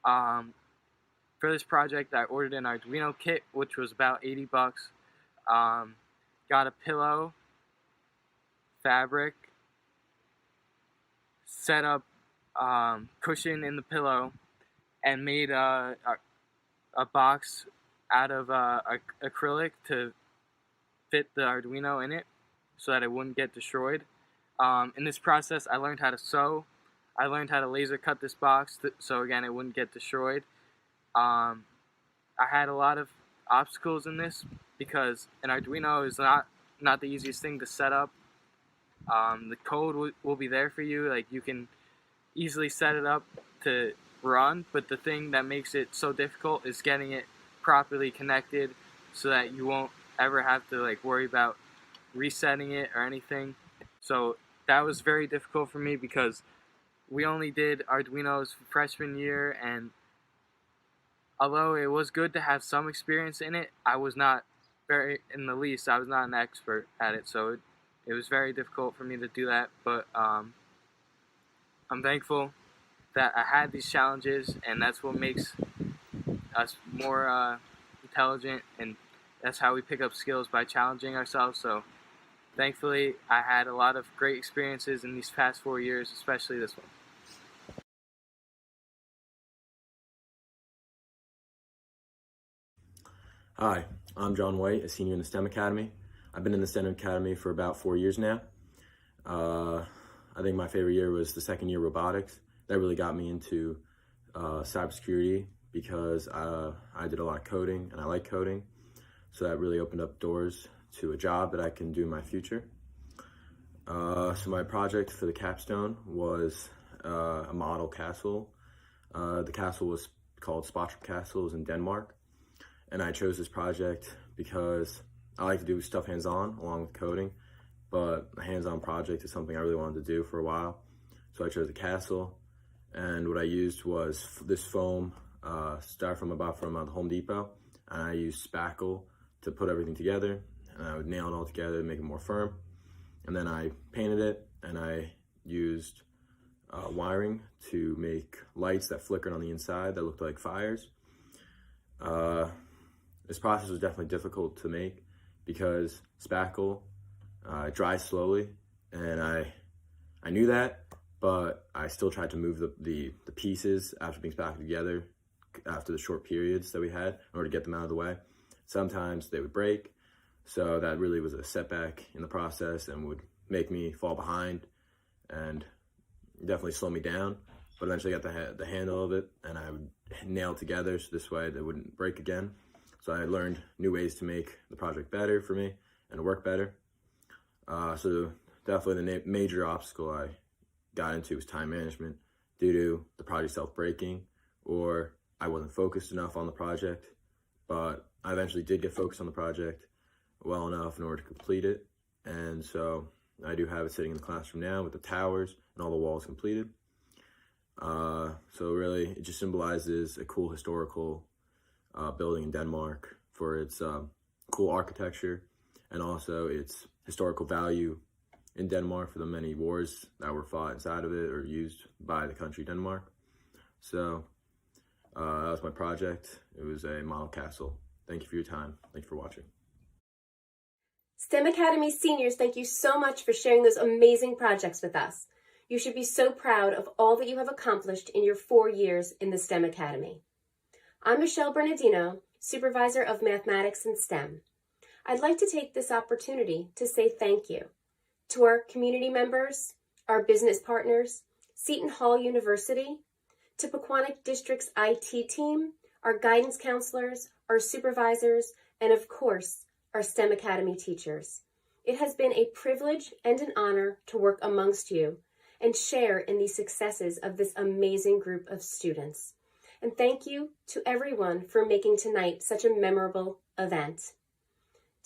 For this project, I ordered an Arduino kit, which was about $80. Got a pillow, fabric, set up cushion in the pillow, and made a box out of acrylic to fit the Arduino in it so that it wouldn't get destroyed. In this process, I learned how to sew. I learned how to laser cut this box so again it wouldn't get destroyed. I had a lot of obstacles in this because an Arduino is not the easiest thing to set up. The code will be there for you, like you can easily set it up to run, but the thing that makes it so difficult is getting it properly connected so that you won't ever have to like worry about resetting it or anything. So that was very difficult for me because we only did Arduinos freshman year, and although it was good to have some experience in it, I was not I was not an expert at it, so it was very difficult for me to do that, but I'm thankful that I had these challenges, and that's what makes us more intelligent, and that's how we pick up skills, by challenging ourselves. So thankfully I had a lot of great experiences in these past 4 years, especially this one. Hi, I'm John White, a senior in the STEM Academy. I've been in the STEM Academy for about 4 years now. I think my favorite year was the second year robotics. That really got me into cybersecurity because I did a lot of coding and I like coding. So that really opened up doors to a job that I can do in my future. So my project for the capstone was a model castle. The castle was called Spotrup Castle. It was in Denmark. And I chose this project because I like to do stuff hands-on along with coding, but a hands-on project is something I really wanted to do for a while. So I chose a castle, and what I used was this foam, styrofoam I bought from the Home Depot, and I used spackle to put everything together, and I would nail it all together to make it more firm. And then I painted it, and I used wiring to make lights that flickered on the inside that looked like fires. This process was definitely difficult to make because spackle dries slowly, and I knew that, but I still tried to move the pieces after being spackled together after the short periods that we had in order to get them out of the way. Sometimes they would break, so that really was a setback in the process and would make me fall behind and definitely slow me down. But eventually I got the handle of it, and I would nail it together so this way they wouldn't break again. So I learned new ways to make the project better for me and to work better. So definitely the major obstacle I got into was time management due to the project self-breaking, or I wasn't focused enough on the project. But I eventually did get focused on the project well enough in order to complete it. And so I do have it sitting in the classroom now with the towers and all the walls completed. So really, it just symbolizes a cool historical building in Denmark for its cool architecture and also its historical value in Denmark for the many wars that were fought inside of it or used by the country Denmark. So that was my project. It was a model castle. Thank you for your time. Thank you for watching. STEM Academy seniors, thank you so much for sharing those amazing projects with us. You should be so proud of all that you have accomplished in your 4 years in the STEM Academy. I'm Michelle Bernardino, Supervisor of Mathematics and STEM. I'd like to take this opportunity to say thank you to our community members, our business partners, Seton Hall University, to Pequannock District's IT team, our guidance counselors, our supervisors, and of course, our STEM Academy teachers. It has been a privilege and an honor to work amongst you and share in the successes of this amazing group of students. And thank you to everyone for making tonight such a memorable event.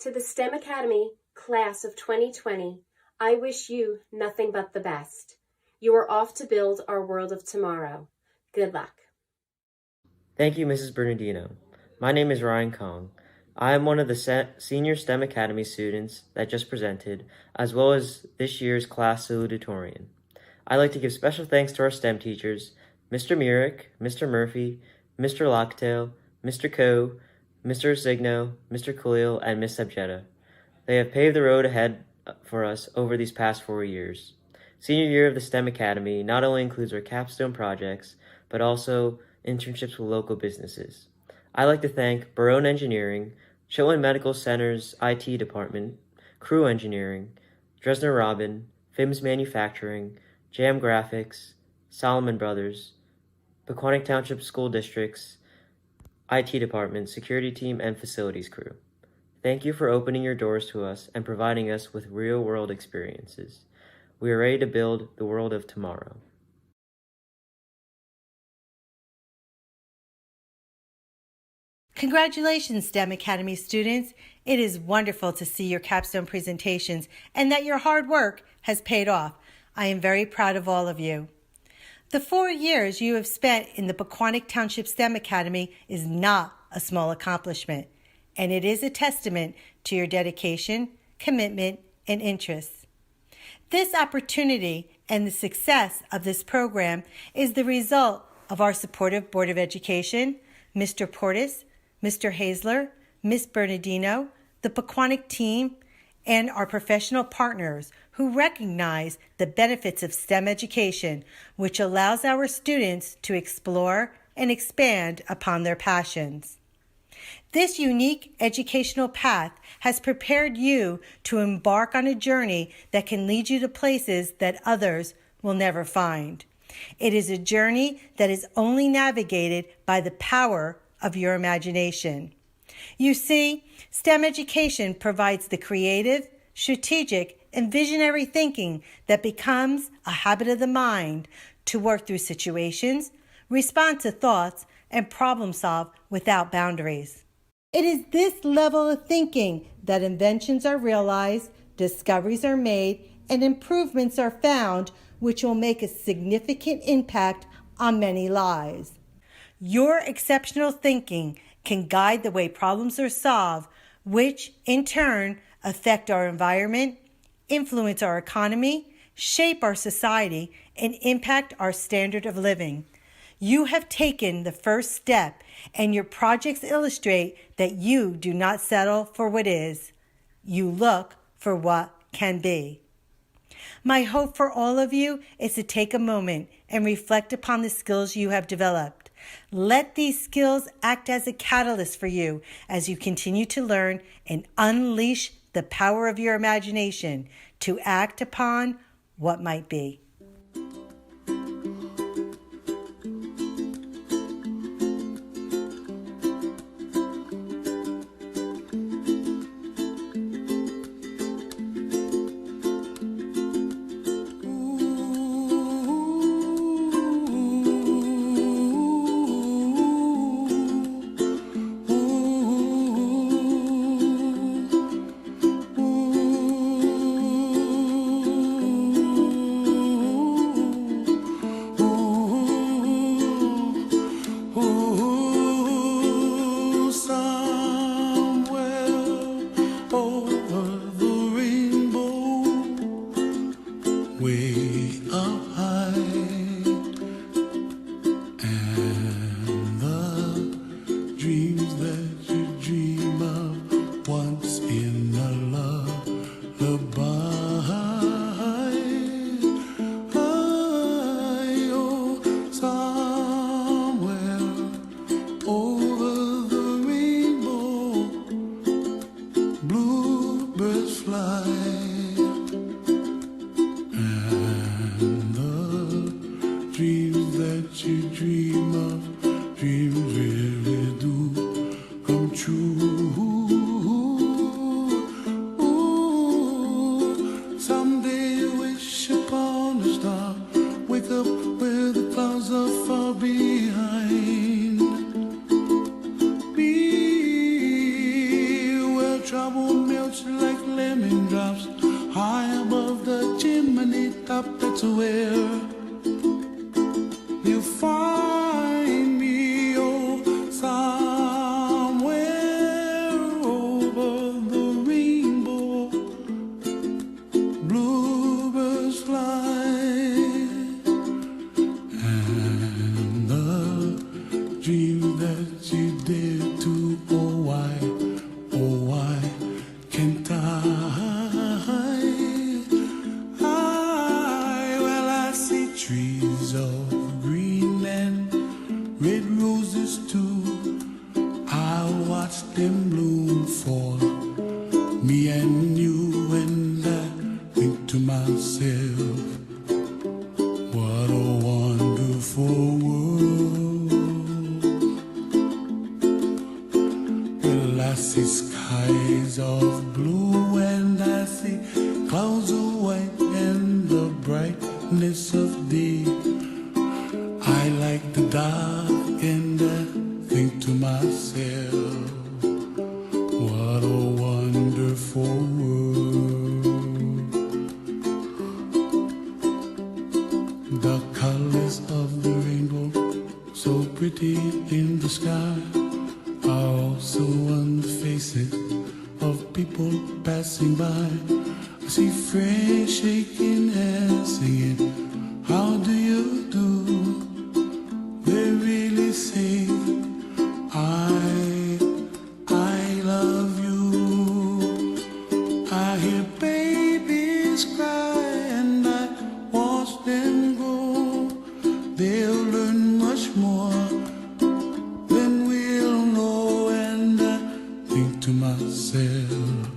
To the STEM Academy class of 2020, I wish you nothing but the best. You are off to build our world of tomorrow. Good luck. Thank you, Mrs. Bernardino. My name is Ryan Kong. I am one of the senior STEM Academy students that just presented, as well as this year's class salutatorian. I'd like to give special thanks to our STEM teachers, Mr. Murick, Mr. Murphy, Mr. Locktail, Mr. Coe, Mr. Signo, Mr. Khalil, and Miss Sabjeta. They have paved the road ahead for us over these past 4 years. Senior year of the STEM Academy not only includes our capstone projects, but also internships with local businesses. I'd like to thank Barone Engineering, Chitlin Medical Center's IT department, Crew Engineering, Dresner Robin, Fims Manufacturing, Jam Graphics, Solomon Brothers, Pequannock Township School District's IT department, security team, and facilities crew. Thank you for opening your doors to us and providing us with real-world experiences. We are ready to build the world of tomorrow. Congratulations, STEM Academy students. It is wonderful to see your capstone presentations and that your hard work has paid off. I am very proud of all of you. The 4 years you have spent in the Pequannock Township STEM Academy is not a small accomplishment, and it is a testament to your dedication, commitment, and interests. This opportunity and the success of this program is the result of our supportive Board of Education, Mr. Portis, Mr. Hazler, Ms. Bernardino, the Pequannock team, and our professional partners who recognize the benefits of STEM education, which allows our students to explore and expand upon their passions. This unique educational path has prepared you to embark on a journey that can lead you to places that others will never find. It is a journey that is only navigated by the power of your imagination. You see, STEM education provides the creative, strategic, and visionary thinking that becomes a habit of the mind to work through situations, respond to thoughts, and problem solve without boundaries. It is this level of thinking that inventions are realized, discoveries are made, and improvements are found, which will make a significant impact on many lives. Your exceptional thinking can guide the way problems are solved, which in turn affect our environment, influence our economy, shape our society, and impact our standard of living. You have taken the first step, and your projects illustrate that you do not settle for what is. You look for what can be. My hope for all of you is to take a moment and reflect upon the skills you have developed. Let these skills act as a catalyst for you as you continue to learn and unleash the power of your imagination to act upon what might be. bluebirds fly, and the dreams that you dream of, dreams really do come true. Ooh, someday you wish upon a star, wake up where the clouds are far behind. Be where trouble melts like lemon drops, high above the chimney top. That's where you find me, oh, somewhere over the rainbow. Bluebirds fly, and the dream that you dare to, oh why can't well, I see trees of green and red roses too. I watch them bloom for me and you, and I think to myself, what a wonderful world. Well, I see skies of blue, and I see clouds of white, and the brightness of day. I like the dark, and I think to myself, what a wonderful world. The colors of the rainbow, so pretty in the sky, are also on the faces of people passing by. I see friends shaking hands, singing, how do you do? They really say, I love you. I hear babies cry, and I watch them grow. They'll learn much more than we'll know, and I think to myself,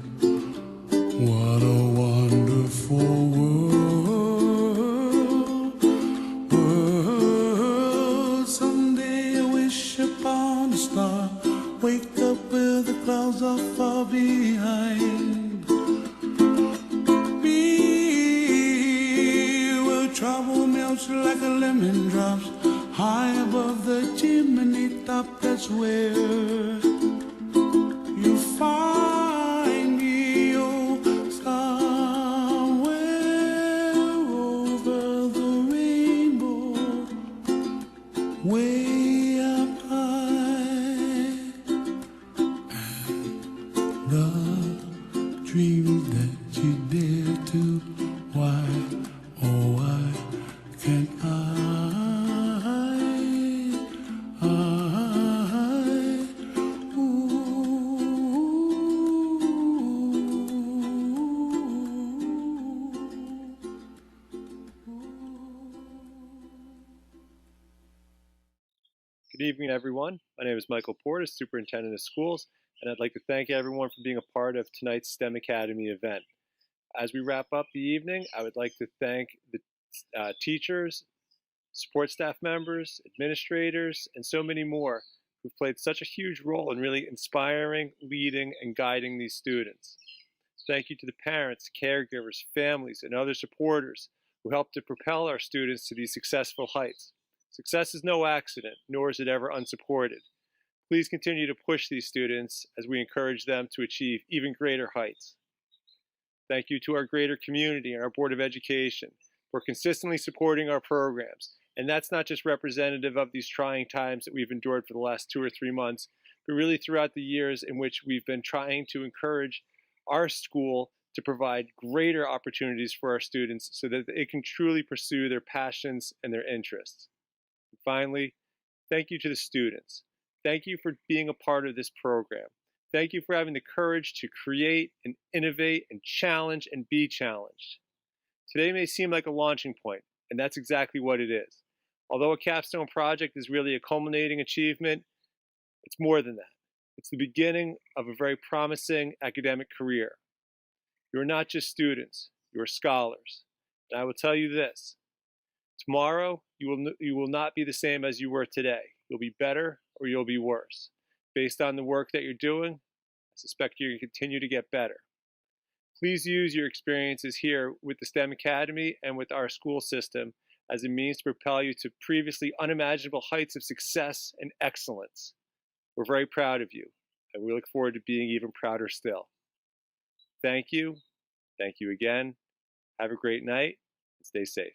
what a wonderful world. Someday I wish upon a star, wake up where the clouds are far behind. Be where trouble melts like a lemon drops, high above the chimney top. That's where you find me, oh, somewhere over the rainbow, way up high. And the dreams that you dare to, why, oh, why can't Good evening, everyone. My name is Michael Porter, Superintendent of Schools, and I'd like to thank everyone for being a part of tonight's STEM Academy event. As we wrap up the evening, I would like to thank the teachers, support staff members, administrators, and so many more who've played such a huge role in really inspiring, leading, and guiding these students. Thank you to the parents, caregivers, families, and other supporters who helped to propel our students to these successful heights. Success is no accident, nor is it ever unsupported. Please continue to push these students as we encourage them to achieve even greater heights. Thank you to our greater community and our Board of Education for consistently supporting our programs. And that's not just representative of these trying times that we've endured for the last 2 or 3 months, but really throughout the years in which we've been trying to encourage our school to provide greater opportunities for our students so that they can truly pursue their passions and their interests. And finally, thank you to the students. Thank you for being a part of this program. Thank you for having the courage to create and innovate and challenge and be challenged. Today may seem like a launching point, and that's exactly what it is. Although a capstone project is really a culminating achievement, it's more than that. It's the beginning of a very promising academic career. You are not just students, you are scholars. And I will tell you this, tomorrow you will not be the same as you were today. You'll be better or you'll be worse. Based on the work that you're doing, I suspect you're going to continue to get better. Please use your experiences here with the STEM Academy and with our school system as a means to propel you to previously unimaginable heights of success and excellence. We're very proud of you, and we look forward to being even prouder still. Thank you. Thank you again. Have a great night and stay safe.